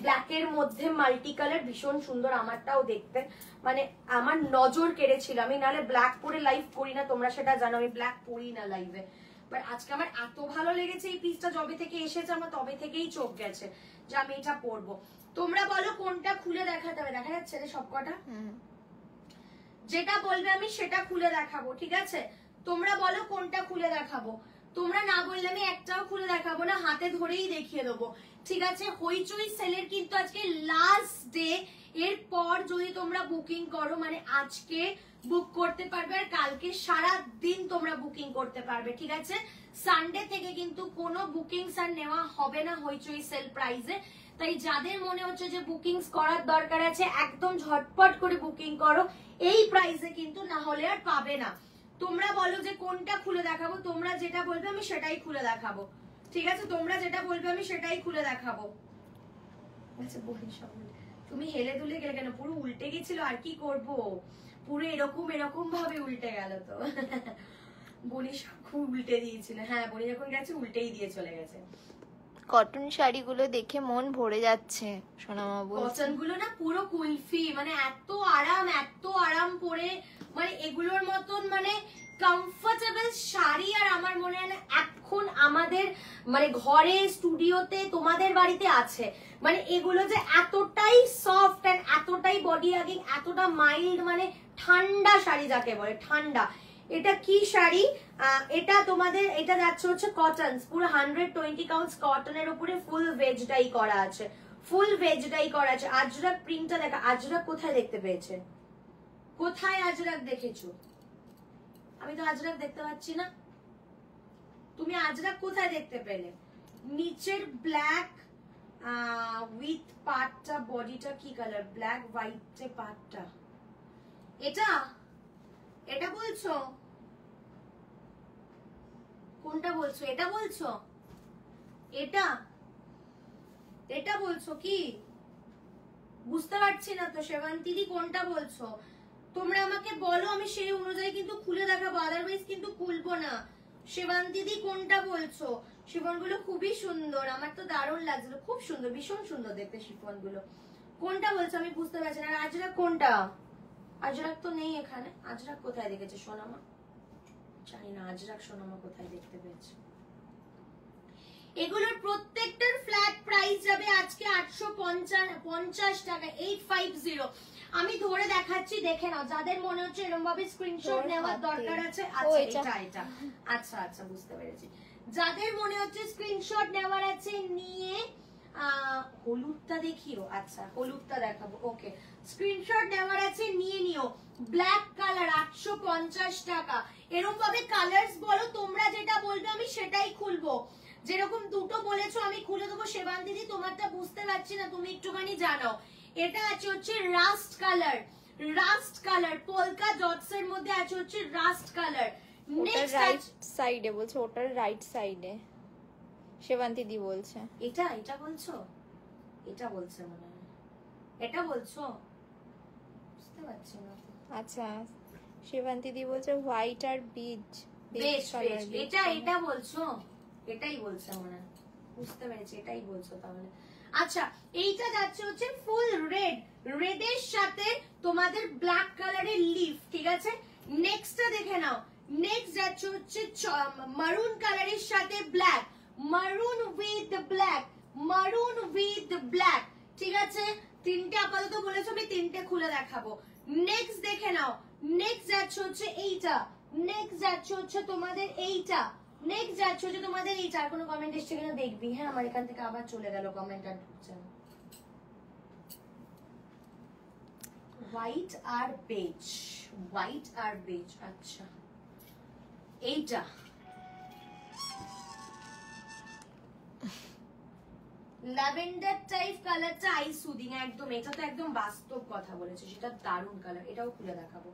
ব্ল্যাক এর মধ্যে মাল্টি কালার, ভীষণ সুন্দর। আমারটাও দেখতে মানে আমার নজর কেড়েছিল। আমি নাহলে ব্ল্যাক পরে লাইভ করি না, তোমরা সেটা জানো, আমি ব্ল্যাক পরি না লাইভে। বাট আজকে আমার এত ভালো লেগেছে এই পিসটা, যবে থেকে এসেছে আমার তবে থেকেই চোখ গেছে যে আমি এটা পরবো। তোমরা বলো কোনটা খুলে দেখাতে হবে, দেখা যাচ্ছে রে সবকটা? যেটা বলবে আমি সেটা খুলে দেখাবো, ঠিক আছে? তোমরা বলো কোনটা খুলে দেখাবো। তোমরা না বললে আমি একটাও খুলে দেখাবো না, হাতে ধরেই দেখিয়ে দেবো, ঠিক আছে? হইচই সেলের কিন্তু আজকে লাস্ট ডে। এরপর যদি তোমরা বুকিং করো, মানে আজকে বুক করতে পারবে আর কালকে সারা দিন তোমরা বুকিং করতে পারবে, ঠিক আছে? সানডে থেকে কিন্তু কোনো বুকিংস আর নেওয়া হবে না হইচই সেল প্রাইসে। তাই যাদের মনে হচ্ছে যে বুকিংস করার দরকার আছে, একদম ঝটপট করে বুকিং করো, এই প্রাইসে কিন্তু না হলে আর পাবে না। তোমরা বলো যে কোনটা খুলে দেখাবো, তোমরা যেটা বলবে আমি সেটাই খুলে দেখাবো, ঠিক আছে? তোমরা যেটা বলবে আমি সেটাই খুলে দেখাবো। আচ্ছা বলি সব, তুমি হেলে দুলে গেলে কেন? পুরো উল্টে গেছিল, আর কি করব, পুরো এরকম ভাবে উল্টে গেল তো। বলি সব খুব উল্টে দিয়েছিল। হ্যাঁ, বলি যখন গেছে উল্টেই দিয়ে চলে গেছে। কটন শাড়িগুলো দেখে মন ভরে যাচ্ছে সোনামা বলছে। কটন গুলো না পুরো কুলফি, মানে এত আরাম পরে, মানে এগুলোর মতন মানে কমফোর্টেবল শাড়ি আর আমার মনে হয় না এখন আমাদের মানে ঘরে স্টুডিওতে তোমাদের বাড়িতে আছে। মানে এগুলো যে এতটাই সফট এন্ড এতটাই বডি হাগিং, এতটা মাইল্ড, মানে ঠান্ডা শাড়ি যাকে বলে, ঠান্ডা। এটা কি শাড়ি? এটা তোমাদের এটা যাচ্ছে হচ্ছে কটন, পুরো 120 কাউন্টস কটনের উপরে ফুল ভেজ ডাই করা আছে, ফুল ভেজ ডাই করা আছে। আজরাক প্রিন্টটা দেখা, আজরাক কোথায় দেখতে পেয়েছেন? কোথায় আজরাক দেখেছো? আমি তো আজরাক দেখতে পাচ্ছি না। তুমি আজরাক কোথায় দেখতে পেলে? নিচের ব্ল্যাক উইথ পার্টটা, বডিটা কি কালার? ব্ল্যাক হোয়াইট পার্টটা, এটা এটা বলছো? কোনটা বলছো? এটা বলছো? এটা এটা বলছো কি? বুঝতে পারছি না তো সেবান্তিদি, কোনটা বলছো? তোমরা আমাকে বলো, আমি সেই অনুযায়ী কিন্তু খুলে দেখাবো, আদারওয়াইজ কিন্তু খুলবো না। সেবান্তিদি কোনটা বলছো? শিফন গুলো খুবই সুন্দর, আমার তো দারুণ লাগছিল, খুব সুন্দর, ভীষণ সুন্দর দেখতে শিফন গুলো। কোনটা বলছো আমি বুঝতে পারছি না। আর আজরাক কোনটা? আজরাক তো নেই এখানে। আজরাক কোথায় দেখেছে সোনামা? জানি না আজরাক সোনামা কোথায় দেখতে পেয়েছে। এগুলোর প্রত্যেকটার ফ্ল্যাট প্রাইস যাবে আজকে 850 টাকা, 850। আমি ধরে দেখাচ্ছি, দেখে নাও। যাদের মনে হচ্ছে এরকম ভাবে স্ক্রিনশট নেওয়ার দরকার আছে, আচ্ছা এটা এটা, আচ্ছা আচ্ছা বুঝতে পেরেছি। যাদের মনে হচ্ছে স্ক্রিনশট নেওয়ার আছে নিয়ে, হলুদটা দেখিও, আচ্ছা হলুদটা দেখাবো, ওকে। স্ক্রিনশট নেওয়ার আছে নিয়ে নিও। ব্ল্যাক কালার 850 টাকা। এরকম ভাবে কালার্স বলো, তোমরা যেটা বলবে আমি সেটাই খুলবো। যেরকম দুটো বলেছো আমি খুলে দেবো। সেবান দিদি তোমারটা বুঝতে পারছি না, তুমি একটুখানি জানাও। এটা আছে হচ্ছে rushed colour, rushed colour polka dots এর মধ্যে আছে হচ্ছে রাস্ট কালার। নেক্সট রাইট সাইডে বলছে, ওটার রাইট সাইডে সেবান্তি দি বলছে। এটা এটা বলছো? এটা বলছে মনে হয়, এটা বলছো? বুঝতে পারছি না। আচ্ছা সেবান্তি দি বলছে হোয়াইট আর বিচ বেশ বেশ, এটা এটা বলছো? এটাই বলছে মনে হয়, বুঝতে পেরেছি, এটাই বলছো তাহলে। আচ্ছা এইটা যাচ্ছে হচ্ছে ফুল রেড, রেডের সাথে তোমাদের ব্ল্যাক কালারের লিফ, ঠিক আছে। নেক্সটটা দেখে নাও। নেক্সট যাচ্ছে হচ্ছে মারুন কালারের সাথে ব্ল্যাক, মারুন উইথ ব্ল্যাক, মারুন উইথ ব্ল্যাক, ঠিক আছে। তিনটে আপাতত বলেছো, আমি তিনটে খুলে দেখাবো। নেক্সট দেখে নাও। নেক্সট যাচ্ছে হচ্ছে এইটা, নেক্সট যাচ্ছে হচ্ছে তোমাদের এইটা, নেক্সট যাচ্ছে হচ্ছে তোমাদের এইটা। আর কোনো কমেন্ট এসছে কিনা দেখবি, হ্যাঁ আমার এখান থেকে আবার চলে গেল কমেন্ট, আর ঢুকছে না। হোয়াইট আর বেজ, হোয়াইট আর বেজ, আচ্ছা এইটা ল্যাভেন্ডার টাইপ কালারটা আই সুদিং, একদম এটা তো একদম বাস্তব কথা বলেছে, সেটা দারুণ কালার, এটাও খুলে দেখাবো।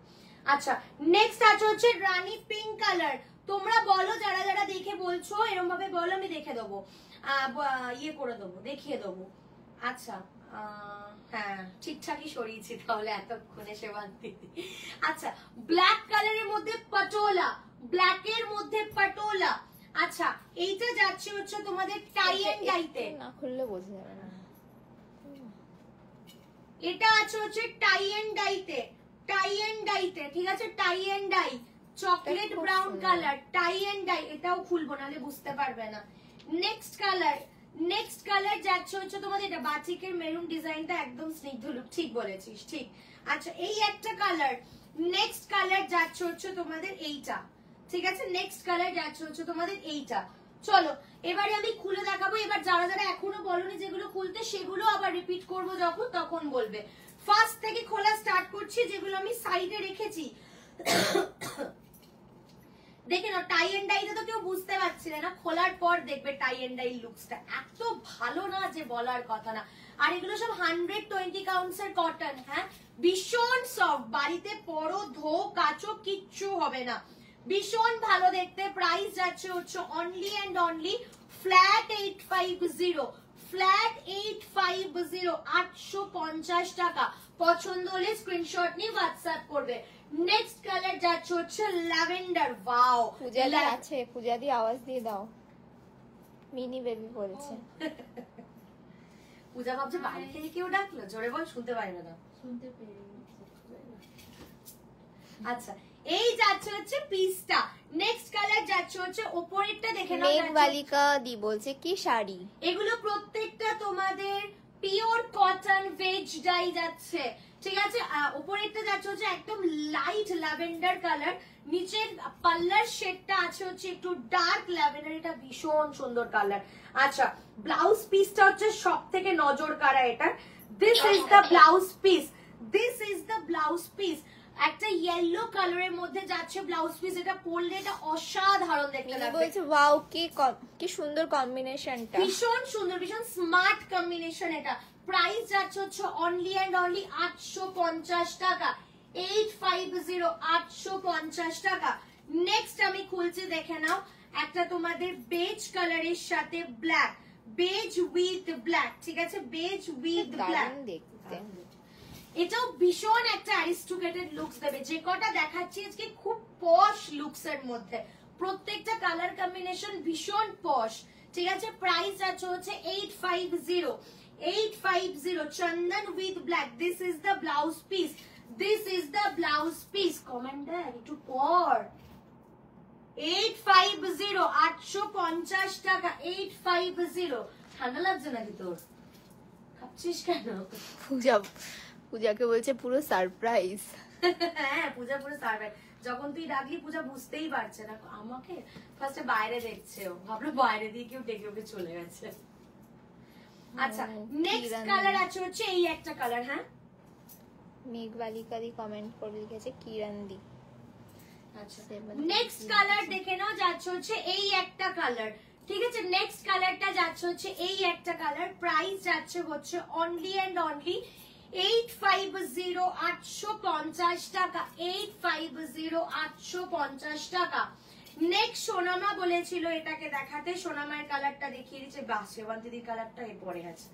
আচ্ছা নেক্সট আছে হচ্ছে রানী পিঙ্ক কালার। তোমরা বলো যারা যারা দেখে বলছো, এরকম ভাবে বলো, আমি দেখে দেবো, ইয়ে করে দেবো, দেখিয়ে দেবো। আচ্ছা হ্যাঁ ঠিকঠাকই সরিয়েছি তাহলে এতক্ষণে সেবান্তি। আচ্ছা ব্ল্যাক কালারের মধ্যে পাটোলা, ব্ল্যাকের মধ্যে পাটোলা। আচ্ছা এইটা যাচ্ছে হচ্ছে তোমাদের টাই এন্ড ডাইতে, না খুললে বোঝা যাবে না। এটা আছে হচ্ছে টাই এন্ড ডাইতে, টাই এন্ড ডাইতে, ঠিক আছে। Tie and dye chocolate brown colour, tie and dye, এটাও খুলবো নাহলে বুঝতে পারবে না। নেক্সট কালার, নেক্সট কালার যাচ্ছে হচ্ছে তোমাদের এটা বাটিকের মেরুন ডিজাইনটা একদম স্নিগ্ধ লুক, ঠিক বলেছিস, ঠিক। আচ্ছা এই একটা কালার। নেক্সট কালার যাচ্ছে হচ্ছে তোমাদের এইটা, ঠিক আছে। নেক্সট কালার যাচ্ছে হচ্ছে তোমাদের এইটা। চলো এবারে আমি খুলে দেখাবো। এবার যারা যারা এখনো বলনি যেগুলো খুলতে, সেগুলো আবার রিপিট করব যখন, তখন বলবে। ফার্স্ট থেকে খোলা স্টার্ট করছি, যেগুলো আমি সাইডে রেখেছি। দেখে নাও, টাই এন্ড ডাইতে তো কেউ বুঝতে পারছিলে না, খোলার পর দেখবে টাই এন্ড ডাই লুকসটা এত ভালো না যে বলার কথা না। আর এগুলো সব 120 কাউন্টস এর কটন, হ্যাঁ ভীষণ সফট, বাড়িতে পরো ধো কাচো কিচ্ছু হবে না, ভীষণ ভালো দেখতে। প্রাইস যাচ্ছে হচ্ছে only and only flat 850, flat 850, 850 টাকা। পছন্দ হলে স্ক্রিনশট নিয়ে হোয়াটসঅ্যাপ করবে। নেক্সট কালার যাচ্ছে হচ্ছে ল্যাভেন্ডার, ওয়াও। পূজাদি আছে, পূজাদি আওয়াজ দিয়ে দাও, মিনি বেবি বলছে। পূজা ভাবছে বাড়ি থেকে কেউ ডাকলো, জোরে বল, শুনতে পারবে না। শুনতে পেয়ে। আচ্ছা এই যাচ্ছে হচ্ছে পিসটা। নেক্সট কালার যাচ্ছে হচ্ছে ওপরেরটা দেখে নাও। মেঘবালিকা দি বলছে কি শাড়ি, এগুলো প্রত্যেকটা তোমাদের পিওর কটন ভেজ ডাই যাচ্ছে, ঠিক আছে। উপরেরটা যাচ্ছে হচ্ছে একদম লাইট ল্যাভেন্ডার কালার, নিচের পাল্লার শেডটা আছে হচ্ছে একটু ডার্ক ল্যাভেন্ডার, এটা ভীষণ সুন্দর কালার। আচ্ছা, ব্লাউজ পিসটা হচ্ছে সব থেকে নজর কাড়া এটা। This is the blouse piece, this is the blouse piece. একটা ইয়েলো কালারের মধ্যে যাচ্ছে ব্লাউজ পিস, এটা পরলে এটা অসাধারণ দেখতে লাগবে। বলছে ওয়াও কি সুন্দর কম্বিনেশনটা, ভীষণ সুন্দর, ভীষণ স্মার্ট কম্বিনেশন। এটা প্রাইস যাচ্ছে হচ্ছে অনলি এন্ড অনলি 850 টাকা, 850, 850 টাকা। নেক্সট আমি খুলছি, দেখে নাও। একটা তোমাদের বেজ কালারের সাথে ব্ল্যাক, বেজ উইথ ব্ল্যাক, ঠিক আছে, বেজ উইথ ব্ল্যাক দেখতে। এটাও ভীষণ একটা অ্যারিস্টোক্রেটেড লুকস দেবে। যে কটা দেখাচ্ছি আজকে খুব পশ লুকস এর মধ্যে, প্রত্যেকটা কালার কম্বিনেশন ভীষণ পশ, ঠিক আছে। প্রাইস আছে হচ্ছে 850, 850, চন্দন with black. This is the blouse piece, this is the blouse piece. কমেন্টার একটু পর। 850, 850 টাকা, 850। ঠান্ডা লাগছে নাকি তোর? খাচ্ছিস কেন? পূজাকে বলছে পুরো সারপ্রাইজ। হ্যাঁ, পূজা পুরো সারপ্রাইজ। যখন তুই ডাকলি পূজা বুঝতেই পারছে না, আমাকে ফার্স্টে বাইরে দেখছে, ও ভাবলো বাইরে দিয়ে কেউ ডেকে ওকে চলে গেছে। আচ্ছা, নেক্সট কালার আছে হচ্ছে এই একটা কালার। হ্যাঁ, মেঘবালিকা দি কমেন্ট করে লিখেছে কিরণ দি। আচ্ছা, নেক্সট কালার দেখে নাও, যাচ্ছে হচ্ছে এই একটা কালার, ঠিক আছে। নেক্সট কালারটা যাচ্ছে হচ্ছে এই একটা কালার। প্রাইস যাচ্ছে হচ্ছে অনলি এন্ড অনলি 850, 850 টাকা, 850, 850 টাকা। নেক্সট সোনামা বলেছিল এটাকে দেখাতে, সোনামার কালারটা দেখিয়ে দিচ্ছে। বাস, সেবন্তীদির কালারটা এই পরে আছে।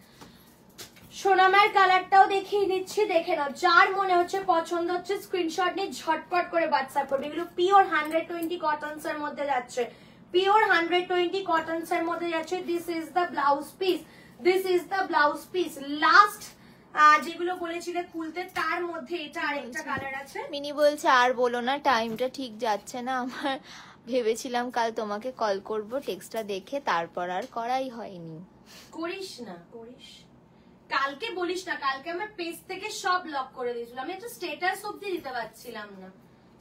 সোনামার কালারটাও দেখিয়ে দিচ্ছি, দেখে নাও। যার মনে হচ্ছে পছন্দ হচ্ছে স্ক্রিনশট নিয়ে ঝটপট করে হোয়াটসঅ্যাপ করবে। এগুলো পিওর 120 কটনস এর মধ্যে যাচ্ছে, পিওর 120 কটনস এর মধ্যে যাচ্ছে। This is the blouse piece, this is the blouse piece. Last যেগুলো বলেছিলে খুলতে, তার মধ্যে এটা আরেকটা কালার আছে। মিনি বলছে আর বলো না, টাইমটা ঠিক যাচ্ছে না আমার, ভেবেছিলাম কাল তোমাকে কল করব টেক্সটটা দেখে, তারপর আর করাই হয়নি। করিস না, করিস, কালকে বলিস না। কালকে আমার পেজ থেকে সব লক করে দিয়েছিল, আমি একটা স্ট্যাটাস অবধি দিতে পারছিলাম না,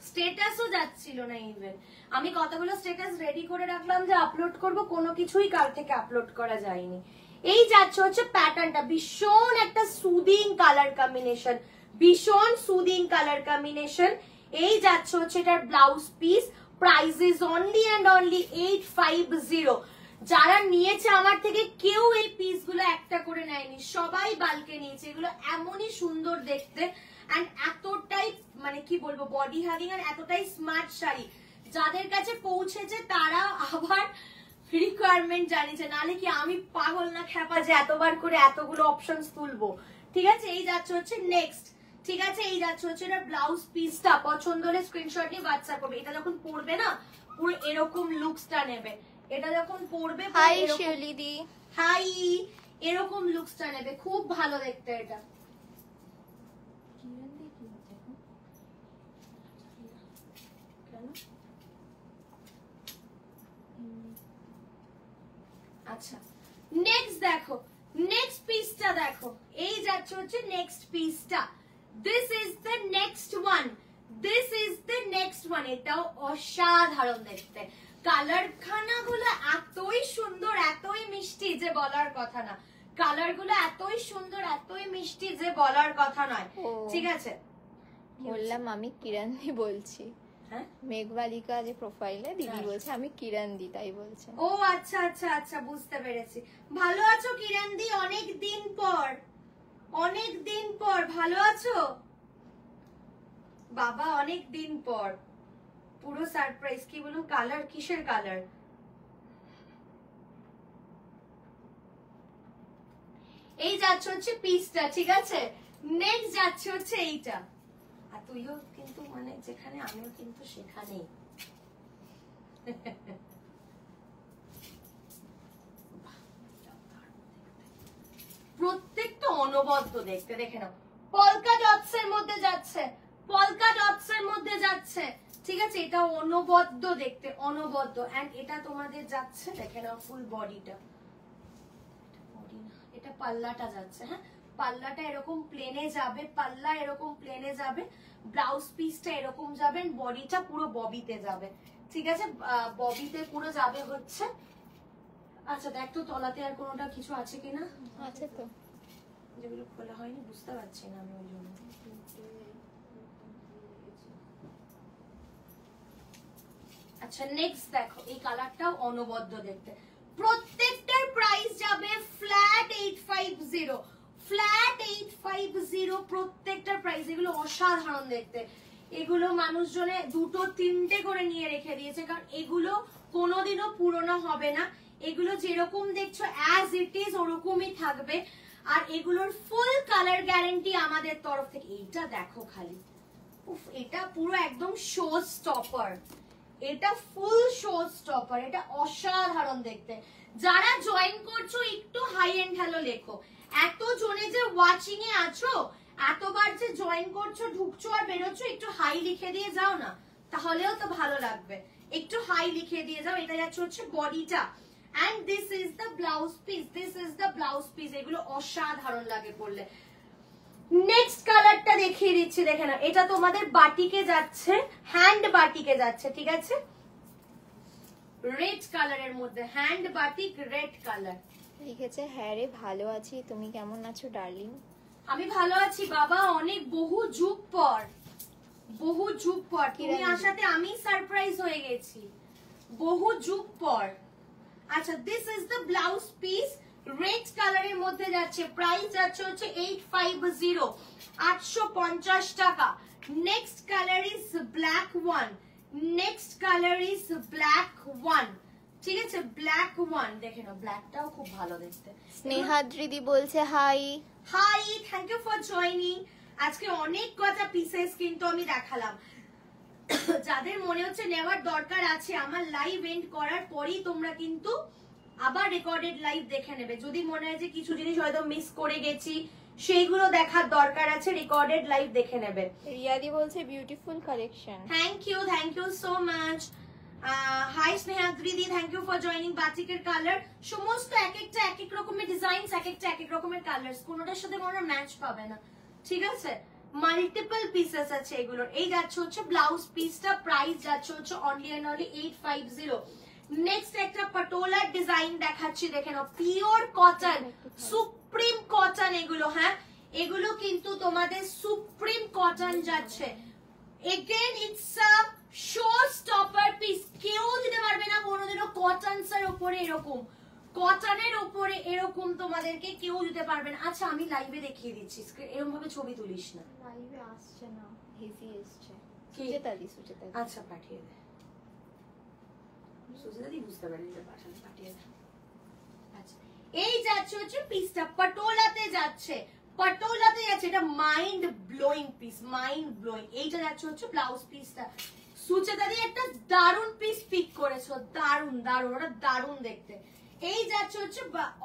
স্ট্যাটাসও যাচ্ছিল না। ইভেন আমি কতগুলো স্ট্যাটাস রেডি করে রাখলাম যে আপলোড করব, কোনো কিছুই কাল থেকে আপলোড করা যায়নি। এই যাচ্ছে হচ্ছে প্যাটার্নটা, ভীষণ একটা সুদিং কালার কম্বিনেশন, ভীষণ সুদিং কালার কম্বিনেশন। এই যাচ্ছে হচ্ছে এটার blouse piece. Price is only and only 850। যারা নিয়েছে আমার থেকে কেউ এই পিস গুলো একটা করে নেয়নি, সবাই বালকে নিয়েছে। এগুলো এমনই সুন্দর দেখতে, এন্ড এতটাই মানে কি বলবো বডি হ্যাভিং, আর এতটাই স্মার্ট শাড়ি। যাদের কাছে পৌঁছেছে তারা আবার রিকোয়ারমেন্ট জানিয়েছে, নালে কি আমি পাগল না খ্যাপা যে এতবার করে এতগুলো অপশনস তুলবো, ঠিক আছে। এই যাচ্ছে হচ্ছে নেক্সট, ঠিক আছে। এই যাচ্ছে হচ্ছে এটা ব্লাউজ পিসটা। পছন্দ হলে স্ক্রিনশট নিয়ে হোয়াটসঅ্যাপ করবে। এটা যখন পরবে না পুরো এরকম লুকসটা নেবে, এটা যখন পরবে হাই শিউলি দি, হাই, এরকম লুকসটা নেবে, খুব ভালো দেখতে এটা। আচ্ছা, নেক্সট দেখো, নেক্সট পিসটা দেখো। এই যাচ্ছে হচ্ছে নেক্সট পিসটা। This is the next one, this is the next one. এটাও অসাধারণ দেখতে, কালার খানাগুলো এতই সুন্দর, এতই মিষ্টি যে বলার কথা না। কালার গুলো এতই সুন্দর, এতই মিষ্টি যে বলার কথা নয়, ঠিক আছে। বললাম আমি কিরণ দি বলছি। হ্যাঁ, মেঘবালিকা যে প্রোফাইলে দিদি বলছে আমি কিরণ দি, তাই বলছে। ও আচ্ছা আচ্ছা আচ্ছা, বুঝতে পেরেছি। ভালো আছো কিরণ দি? অনেক দিন পর, অনেক দিন পর। ভালো আছো বাবা? অনেক দিন পর, পুরো সারপ্রাইজ। কি বলুন, কালার কিসের কালার? এই যাচ্ছে হচ্ছে পিসটা, ঠিক আছে। নেক্সট যাচ্ছে হচ্ছে এইটা। আর তুইও কিন্তু মানে যেখানে, আমিও কিন্তু সেখানেই। প্রত্যেকটা অনবদ্য দেখতে, দেখে নাও। পলকা ডটস এর মধ্যে যাচ্ছে, পলকা ডটস এর মধ্যে যাচ্ছে, আছে, এটা অনবদ্য দেখতে, অনবদ্য। এন্ড এটা তোমাদের যাচ্ছে, দেখে নাও ফুল বডিটা, এটা পাল্লাটা যাচ্ছে। হ্যাঁ, পাল্লাটা এরকম প্লেনে যাবে, পাল্লা এরকম প্লেনে যাবে, ব্লাউজ পিসটা এরকম যাবে, বডিটা পুরো ববিতে যাবে। ঠিক আছে, ববিতে পুরো যাবে হচ্ছে। আচ্ছা দেখ তো তলাতে আর কোনোটা কিছু আছে কিনা। আছে তো, যেগুলো খোলা হয়নি বুঝতে পারছি না আমি ওই জন্য। আচ্ছা নেক্সট দেখো, এই কালারটাও অনবদ্য দেখতে। প্রত্যেকটার প্রাইস যাবে ফ্ল্যাট 850, ফ্ল্যাট 850 প্রত্যেকটার প্রাইস। এগুলো অসাধারণ দেখতে, এগুলো মানুষজনে দুটো তিনটে করে নিয়ে রেখে দিয়েছে, কারণ এগুলো কোনোদিনও পুরনো হবে না। এগুলো যেরকম দেখছো অ্যাজ ইট ইজ ওরকমই থাকবে। আর এগুলোর ফুল কালার গ্যারান্টি আমাদের তরফ থেকে। এইটা দেখো খালি, উফ, এটা পুরো একদম শো স্টপার, এটা ফুল শো স্টপার, এটা অসাধারণ দেখতে। যারা জয়েন করছো একটু হাই এন্ড হ্যালো লেখো। এত জনে যে ওয়াচিং এ আছো, এতবার যে জয়েন করছো, ঢুকছো আর বেরোচ্ছো, একটু হাই লিখে দিয়ে যাও না, তাহলেও তো ভালো লাগবে। একটু হাই লিখে দিয়ে যাও। এটা যাচ্ছে হচ্ছে বডিটা, and this is the blouse piece, this is the blouse piece। এগুলো অসাধারণ লাগে পরলে। নেক্সট কালারটা দেখিয়ে দিচ্ছি, দেখে না, এটা তোমাদের বাটিকে যাচ্ছে, হ্যান্ড বাটিকে যাচ্ছে। ঠিক আছে, রেড কালারের মধ্যে হ্যান্ড বাটিক, রেড কালার। লিখেছে হ্যাঁ রে ভালো আছি, তুমি কেমন আছো ডার্লিং? আমি ভালো আছি বাবা, অনেক বহু যুগ পর, বহু যুগ পর তুমি আসাতে আমি সারপ্রাইজ হয়ে গেছি, বহু যুগ পর। আচ্ছা this is the blouse piece, red কালারের মধ্যে যাচ্ছে, প্রাইস যাচ্ছে হচ্ছে 850, 850 টাকা। Next colour is black one, next colour is black one. ঠিক আছে, ব্ল্যাক ওয়ান দেখে নাও, ব্ল্যাকটাও খুব ভালো দেখতে। স্নেহাদ্রিদি বলছে hi. Hi, thank you for joining. আজকে অনেক কটা পিসেস কিন্তু আমি দেখালাম। যাদের মনে হচ্ছে নেওয়ার দরকার আছে, আমার লাইভ এন্ড করার পরেই তোমরা কিন্তু আবার রেকর্ডেড লাইভ দেখে নেবে। যদি মনে হয় যে কিছু জিনিস হয়তো মিস করে গেছি, সেইগুলো দেখার দরকার আছে, রেকর্ডেড লাইভ দেখে নেবে। রিয়াদি বলছে beautiful collection. Thank you so much. Hi স্নেহাদ্রিদি, থ্যাংক ইউ ফর জয়নিং। বাটিকের কালার সমস্ত এক একটা এক এক রকমের ডিজাইন, এক একটা এক এক রকমের কালার্স, কোনোটার সাথে কোনো ম্যাচ পাবে না। ঠিক আছে, মাল্টিপল পিসেস আছে এগুলোর। এই যাচ্ছে হচ্ছে ব্লাউজ পিসটা, প্রাইস যাচ্ছে হচ্ছে অনলি এন্ড অনলি 850। নেক্সট একটা পাটোলার ডিজাইন দেখাচ্ছি, দেখে নাও, পিওর কটন, সুপ্রিম কটন এগুলো। হ্যাঁ, এগুলো কিন্তু তোমাদের সুপ্রিম কটন যাচ্ছে। Again it's a show stopper piece, কেউ দিতে পারবে না কোনোদিনও কটনস এর উপরে এরকম, কটনের উপরে এরকম তোমাদেরকে কেউ দিতে পারবে না। আচ্ছা আমি লাইভে দেখিয়ে দিচ্ছি, এরকম ভাবে ছবি তুলিস না, লাইভে আসছে না, হেজি এসছে। কি? সুচেতাদি। আচ্ছা পাঠিয়ে দে, সুচেতাদি বুঝতে পারি যে পাঠালে, পাঠিয়ে দে। আচ্ছা এই যাচ্ছে হচ্ছে পিসটা, পাটোলাতে যাচ্ছে, পাটোলাতে যাচ্ছে, এটা mind blowing piece, mind blowing. এইটা যাচ্ছে হচ্ছে ব্লাউজ পিসটা। সুচেতাদি একটা দারুন পিস পিক করেছো, দারুন দারুন, ওটা দারুন দেখতে। এই যাচ্ছে হচ্ছে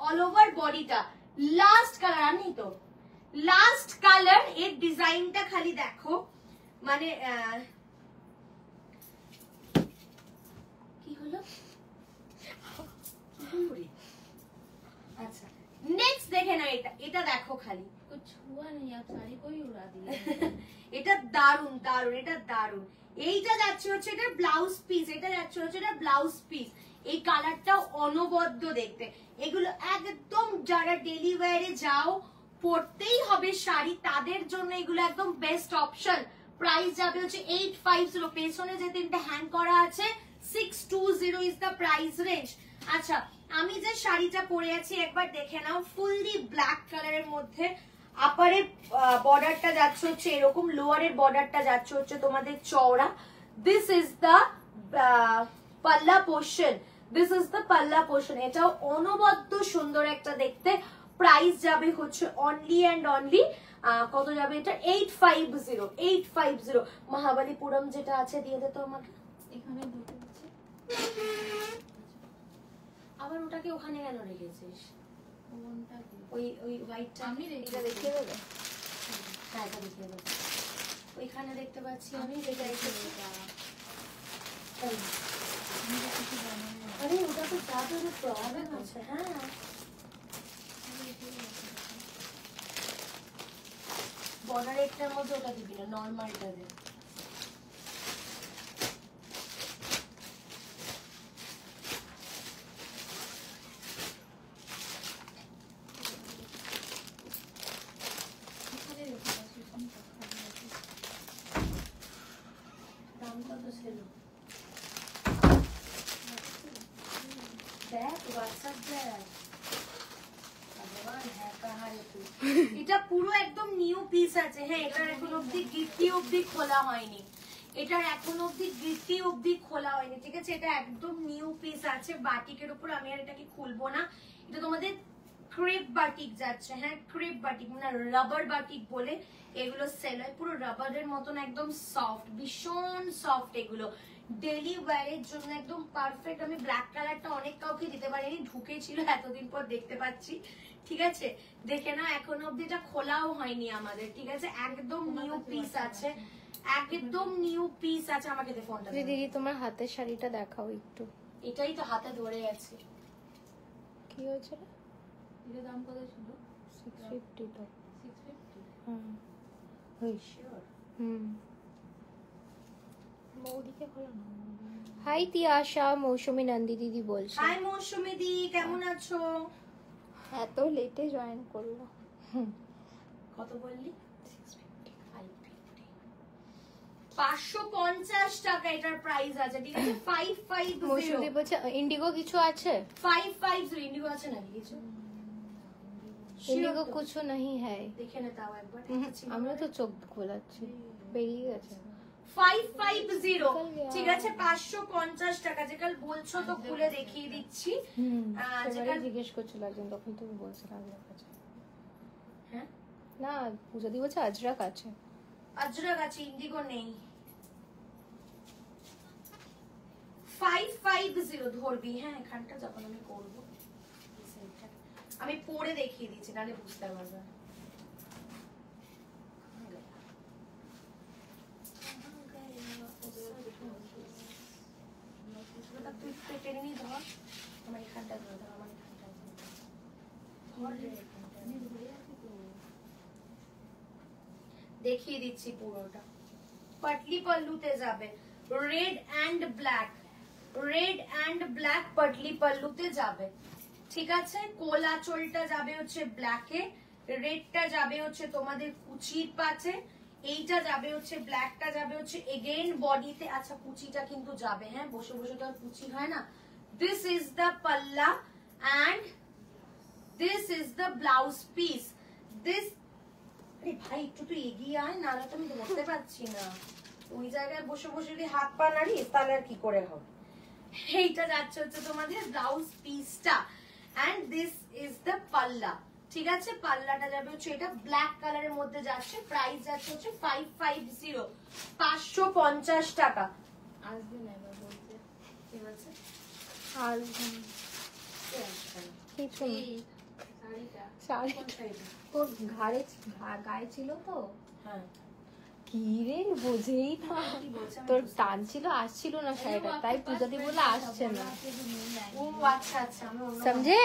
অল ওভার বডিটা, লাস্ট কালার। আনি তো লাস্ট কালার, এর ডিজাইনটা খালি দেখো, মানে কি হলো। আচ্ছা নেক্সট দেখে না, এটা এটা দেখো খালি, এটা দারুন দারুন, এটা দারুন। এইটা যাচ্ছে হচ্ছে এটা ব্লাউজ পিস, এটা যাচ্ছে হচ্ছে এটা ব্লাউজ পিস। এই কালারটাও অনবদ্য দেখতে। এগুলো একদম যারা ডেলি ওয়্যারে যাও, পরতেই হবে শাড়ি, তাদের জন্য এগুলো একদম বেস্ট অপশন। প্রাইস যাবে হচ্ছে 850। পেছনে যে তিনটে হ্যাং করা আছে 620 ইজ দ্য প্রাইস রেঞ্জ। আচ্ছা আমি যে শাড়িটা পরে আছি একবার দেখে নাও, ফুললি ব্ল্যাক কালারের মধ্যে। আপারের বর্ডারটা যাচ্ছে হচ্ছে এরকম, লোয়ারের বর্ডারটা যাচ্ছে হচ্ছে তোমাদের চওড়া। দিস ইজ দ্য পাল্লা পোর্শন, দিস ইজ দ্য পাল্লা পোর্শন। এটাও অনবদ্য সুন্দর একটা দেখতে। প্রাইস যাবে হচ্ছে অনলি অ্যান্ড অনলি কত যাবে এটা, 850, 850। মহাবালিপুরম যেটা আছে দিয়ে দে তো আমাকে, এখানে দুটো আছে। আবার ওটাকে ওখানে কেন রেখেছিস? ওই ওই হোয়াইটটা আমি এটা দেখিয়ে দেবে। হ্যাঁ এটা দেখিয়ে দেবো। ওইখানে দেখতে পাচ্ছি আমি, যেটা রেখেছি আরে ওটা তো যাবে, প্রবলেম আছে। হ্যাঁ বর্ডার একটার মধ্যে ওটা দিবি না, নর্মালটা দে। দাম কত ছিল দেখ, হোয়াটসঅ্যাপ দেখ। এটা পুরো একদম নিউ পিস আছে। হ্যাঁ এটার এখন অব্দি গিট্টি অব্দি খোলা হয়নি, এটার এখন অব্দি গিট্টি অব্দি খোলা হয়নি, ঠিক আছে? এটা একদম নিউ পিস আছে বাটিকের উপর। আমি আর এটাকে খুলবো না, এটা তোমাদের ক্রেপ বাটিক যাচ্ছে। হ্যাঁ ক্রেপ বাটিক মানে রাবার বাটিক বলে এগুলো সেল হয়, পুরো রাবারের মতন একদম সফট, ভীষণ সফট। এগুলো ডেলি ওয়্যারের জন্য একদম পারফেক্ট। আমি ব্ল্যাক কালারটা অনেক কাউকে দিতে পারিনি, ঢুকেছিল এতদিন পর দেখতে পাচ্ছি, ঠিক আছে? দেখে না, এখন অব্দি এটা খোলাও হয়নি আমাদের, ঠিক আছে? একদম নিউ পিস আছে, একদম নিউ পিস আছে। আমাকে দে ফোনটা। দিদি তোমার হাতের শাড়িটা দেখাও একটু। এটাই তো হাতে ধরে আছে। কি হয়েছে? এর দাম কত ছিল? 650 তো। 650। হুম হই শিওর? হুম। মৌদিকে খোলা না। হাই তিয়াশা, মৌসুমী নন্দী দিদি বলছে। হাই মৌসুমী দি, কেমন আছো? এত লেটে জয়েন করলো। কত বললি? 550 টাকা এটার প্রাইস আছে, ঠিক আছে? 550। মৌসুমী বলছে ইন্ডিগো কিছু আছে? 550 ইন্ডিগো আছে নাকি কিছু? ইন্ডিগো কিছু नहीं है। দেখে নে তাও একবার। আমরা তো চোখ খোলাচ্ছি, বেরিয়ে গেছে। 550, ঠিক আছে? 550 টাকা। যে কাল বলছো তো খুলে দেখিয়ে দিচ্ছি। যেটা জিজ্ঞেস করছিল একজন, তখন তুমি বলছিলে আজরাক আছে। হ্যাঁ না পূজা দি বলছে আজরাক আছে। আজরাক আছে, ইন্ডিগো নেই। 550 ধরবি। হ্যাঁ এখানটা যখন আমি করবো আমি পরে দেখিয়ে দিচ্ছি, নাহলে বুঝতে পারবে না। তুই টেনে নিয়ে ধর, আমার এখানটা ধরে ধর, আমার এখানটা দেখিয়ে দিচ্ছি পুরোটা। পাটলি পাল্লুতে যাবে, red and black, red and black পাটলি পাল্লুতে যাবে, ঠিক আছে? কোলা চোলটা যাবে হচ্ছে ব্ল্যাকে, রেডটা যাবে হচ্ছে তোমাদের কুচির পাশে, এইটা যাবে হচ্ছে ব্ল্যাকটা যাবে হচ্ছে এগেইন বডিতে। আচ্ছা কুচিটা কিন্তু যাবে, হ্যাঁ বসে বসে তো আর কুচি হয় না। দিস ইজ দ্য পাল্লা and this is the blouse piece. This, আরে ভাই একটু তো এগিয়ে আয়, নাহলে তো আমি ধরতে পারছি না। ওই জায়গায় বসে বসে যদি হাত পা নাড়িস তাহলে আর কি করে হবে। এইটা যাচ্ছে হচ্ছে তোমাদের ব্লাউজ পিসটা and this is the পাল্লা, ঠিক আছে? পাল্লাটা যাবে হচ্ছে এটা ব্ল্যাক কালারের মধ্যে যাচ্ছে, প্রাইস যাচ্ছে হচ্ছে 550, 550 টাকা। আসবে না এবার বলতে, কি বলছে? আসবে না কিছু না। শাড়িটা ওর গায়ে ছিল তো। হ্যাঁ কি রে বোঝেই না, তোর টান ছিল, আসছিল না শাড়িটা, তাই পূজাদি বলে আসছে না। ও আচ্ছা আচ্ছা, আমি সমঝে?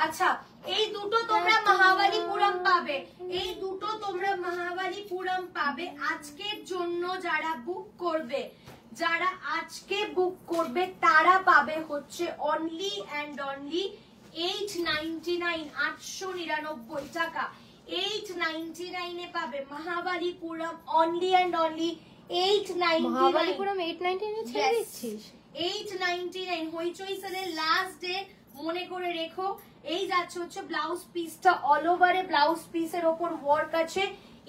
আচ্ছা এই দুটো তোমরা মহাবালিপুরম পাবে, এই দুটো তোমরা মহাবালিপুরম পাবে আজকের জন্য। যারা বুক করবে, যারা আজকে বুক করবে তারা পাবে হচ্ছে অনলি অ্যান্ড অনলি 899, 899 টাকা। 899 এ পাবে মহাবালিপুরম, অনলি অ্যান্ড অনলি 899। মহাবালিপুরম 899 এ ছেড়ে দিচ্ছিস? 899 হইচই সেলের লাস্ট ডে, মনে করে রেখো। এই যাচ্ছে হচ্ছে ব্লাউজ পিসটা, অল ওভারে ব্লাউজ পিসের ওপর ওয়ার্ক আছে।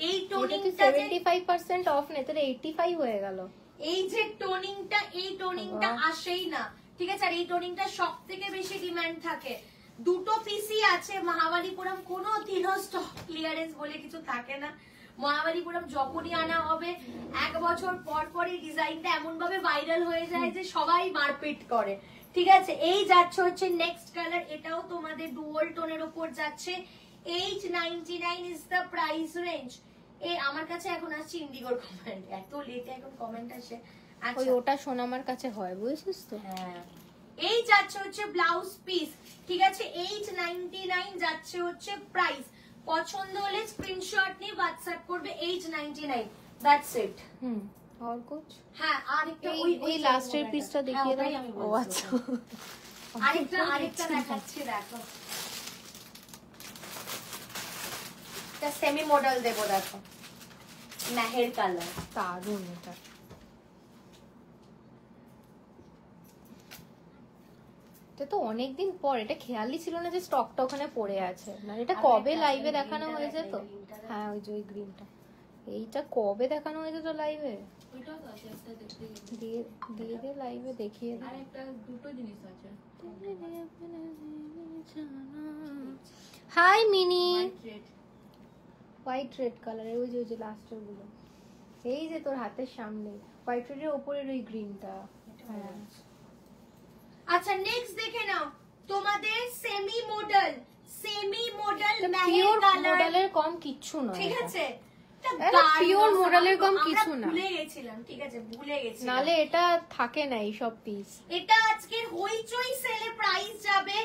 এই টোনিংটা 75% অফ নে, তাহলে 85 হয়ে গেল। এই যে টোনিংটা, এই টোনিংটা আসেই না, ঠিক আছে? আর এই টোনিংটা সব থেকে বেশি ডিমান্ড থাকে। দুটো পিসই আছে মহাবালিপুরম, কোনো দিনও স্টক ক্লিয়ারেন্স বলে কিছু থাকে না। মহাবালিপুরম যখনই আনা হবে 1 বছর পর পর এই ডিজাইনটা এমন ভাবে ভাইরাল হয়ে যায় যে সবাই মারপিট করে, ঠিক আছে? এই যাচ্ছে হচ্ছে নেক্সট কালার, এটাও তোমাদের ডুয়াল টোনের উপর যাচ্ছে। 899 ইজ দ্য প্রাইস রেঞ্জ, এই আমার কাছে এখন আসছে ইন্ডিগোর কমেন্ট, এত লেটে এখন কমেন্ট আসে। ওই আচ্ছা ওটা সোনামার কাছে হয়, বুঝছিস তো? হ্যাঁ, এই যাচ্ছে হচ্ছে ব্লাউজ পিস, ঠিক আছে 899 যাচ্ছে হচ্ছে প্রাইস। পছন্দ হলে স্ক্রিনশট নিয়ে হোয়াটসঅ্যাপ করবে 899, দ্যাটস ইট। আর কুছ? হ্যাঁ আরেকটা এই লাস্টের পিসটা দেখিয়ে দাও। ও আচ্ছা, আরেকটা দেখাচ্ছি, দেখো এটা সেমি মডেল দেবো, দেখো মেহের কালার, দারুণ এটা। এটা তো অনেকদিন পর, এটা খেয়ালই ছিল না যে স্টকটা ওখানে পড়ে আছে। না এটা কবে লাইভে দেখানো হয়েছে তো? হ্যাঁ ওই যে ওই গ্রিনটা, এইটা কবে দেখানো হয়েছে তো লাইভে? দিয়ে দিয়ে দে লাইভে, দেখিয়ে দে। দুটো জিনিস আছে, হাই মিনি, হোয়াইট রেড কালারের, ওই যে লাস্টের গুলো, এই যে তোর হাতের সামনে হোয়াইট রেডের উপরের ওই গ্রিনটা। হ্যাঁ আচ্ছা নেক্সট দেখে নাও তোমাদের semi model Meher pure colour, মডেলের কম কিচ্ছু নয়, ঠিক আছে পিওর মডেলের কম কিছু না, ভুলে গেছিলাম, ঠিক আছে ভুলে গেছিলাম, নালে এটা থাকে না এই সব পিস। এটা আজকের হইচই সেলে প্রাইস যাবে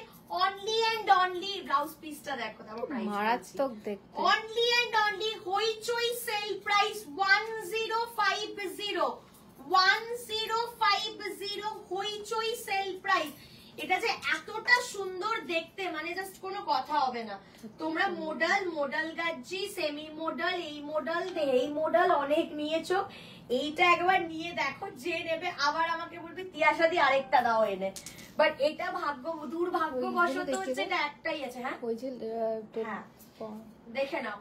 অনলি এন্ড অনলি, ব্লাউজ পিসটা দেখো, তারপর প্রাইস মারাত্মক দেখতে। Only and only Hoichoi sale price 1050, 1050 Hoichoi sale price. এটা যে এতটা সুন্দর দেখতে, মানে জাস্ট কোনো কথা হবে না। তোমরা মডেল গাজ্জি, সেমি মডেল, এই মডেল অনেক নিয়েছো, এইটা একবার নিয়ে দেখো, যে নেবে আবার আমাকে বলবে তিয়াশাদি আরেকটা দাও এনে। বাট এটা দুর্ভাগ্যবশত হচ্ছে এটা একটাই আছে। হ্যাঁ ওই যে হ্যাঁ দেখে নাও,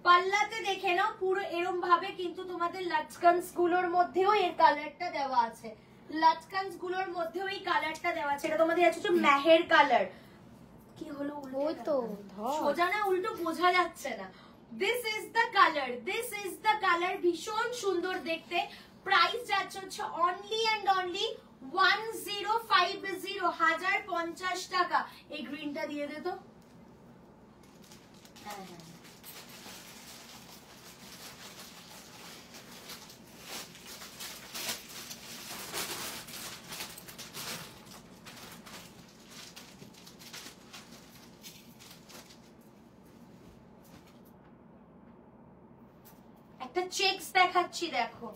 পাল্লাতে দেখে নাও পুরো এরকম ভাবে, কিন্তু তোমাদের লাচকানস গুলোর মধ্যেও এর কালারটা দেওয়া আছে, লাচকানস গুলোর মধ্যেও এই কালারটা দেওয়া আছে। এটা তোমাদের আছে মেহের কালার, কি হলো ওই তো ধর সোজা না উল্টো বোঝা যাচ্ছে না। দিস ইজ দ্য কালার, ভীষণ সুন্দর দেখতে। প্রাইস যাচ্ছে হচ্ছে অনলি এন্ড অনলি 1050, 1050 টাকা। এই গ্রিনটা দিয়ে দে তো। হ্যাঁ হ্যাঁ একটা চেকস দেখাচ্ছি, দেখো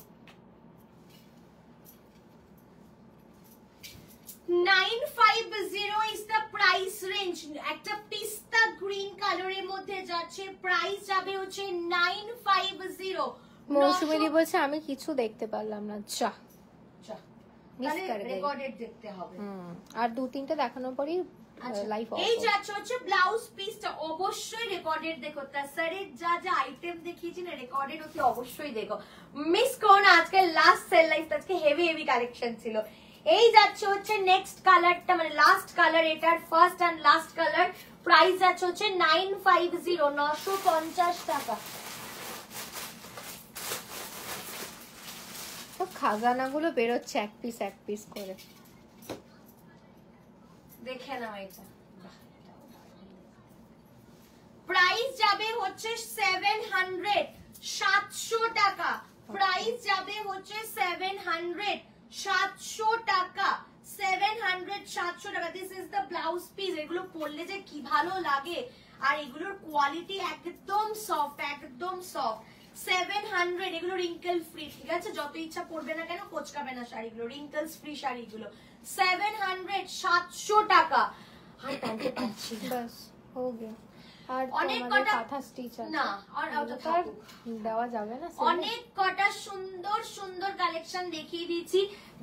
950 is the price range। একটা পিস্তা গ্রিন কালারের মধ্যে যাচ্ছে, প্রাইস যাবে হচ্ছে 950। মৌসুমী বলছে আমি কিছু দেখতে পারলাম না, চা মিস করে গেল, রেকর্ডেড দেখতে হবে। আর দু তিনটা দেখানোর পরই লাইভ অফ। এই যাচ্ছে হচ্ছে ব্লাউজ পিসটা, অবশ্যই রেকর্ডেড দেখো, তাছাড়া যা যা আইটেম দেখিয়েছি না রেকর্ডেড হচ্ছে, অবশ্যই দেখো, মিস করো না। আজকে লাস্ট সেল লাইফ, আজকে হেভি কালেকশন ছিল। এই যাচ্ছে হচ্ছে নেক্সট কালারটা, মানে লাস্ট কালার, এটার first and last colour. Price যাচ্ছে হচ্ছে 950, 950 টাকা। খাজানা গুলো বেরোচ্ছে এক পিস করে, দেখে নাও এটা। প্রাইস যাবে হচ্ছে 700, 700 টাকা। প্রাইস যাবে হচ্ছে 700, 700 টাকা, 700, 700 টাকা। This is the blouse piece. এগুলো পরলে যে কি ভালো লাগে, আর এগুলোর কোয়ালিটি একদম সফট, একদম সফট। 700, এগুলো রিঙ্কেল ফ্রি, ঠিক আছে, যত ইচ্ছা পরবে না কেন কোচকাবে না শাড়িগুলো, রিঙ্কেলস ফ্রি শাড়িগুলো। 700, 700 টাকা। আর টানতে পারছি না, বাস হো গিয়া। আর অনেক তোমাদের কটা কাঁথা স্টিচ আছে না, আর ওটা তার থাকুক, দেওয়া যাবে না। অনেক কটা সুন্দর সুন্দর কালেকশন দেখিয়ে দিয়েছি।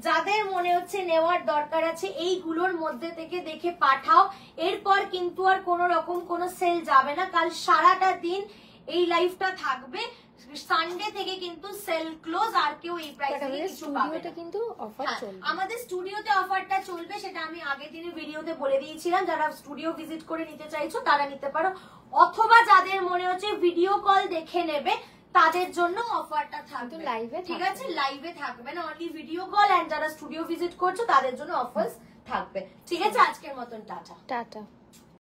যাদের মনে হচ্ছে নেওয়ার দরকার আছে এইগুলোর মধ্যে থেকে দেখে পাঠাও। এরপর কিন্তু আর কোনো রকম কোনো সেল যাবে না, কাল সারাটা দিন এই লাইফটা থাকবে। সানডে থেকে কিন্তু সেল ক্লোজ, আর কেউ এই প্রাইসে কিছু পাবে না। কিন্তু অফার চলবে, আমাদের স্টুডিওতে অফারটা চলবে, সেটা আমি আগের দিনের ভিডিওতে বলে দিয়েছিলাম। যারা স্টুডিও ভিজিট করে নিতে চাইছো তারা নিতে পারো, অথবা যাদের মনে হচ্ছে ভিডিও কল দেখে নেবে তাদের জন্য অফারটা থাকবে লাইভে, ঠিক আছে, লাইভে থাকবে না, অনলি ভিডিও কল। এন্ড যারা স্টুডিও ভিজিট করছো তাদের জন্য অফার্স থাকবে, ঠিক আছে। আজকের মতন টাটা। টাটা।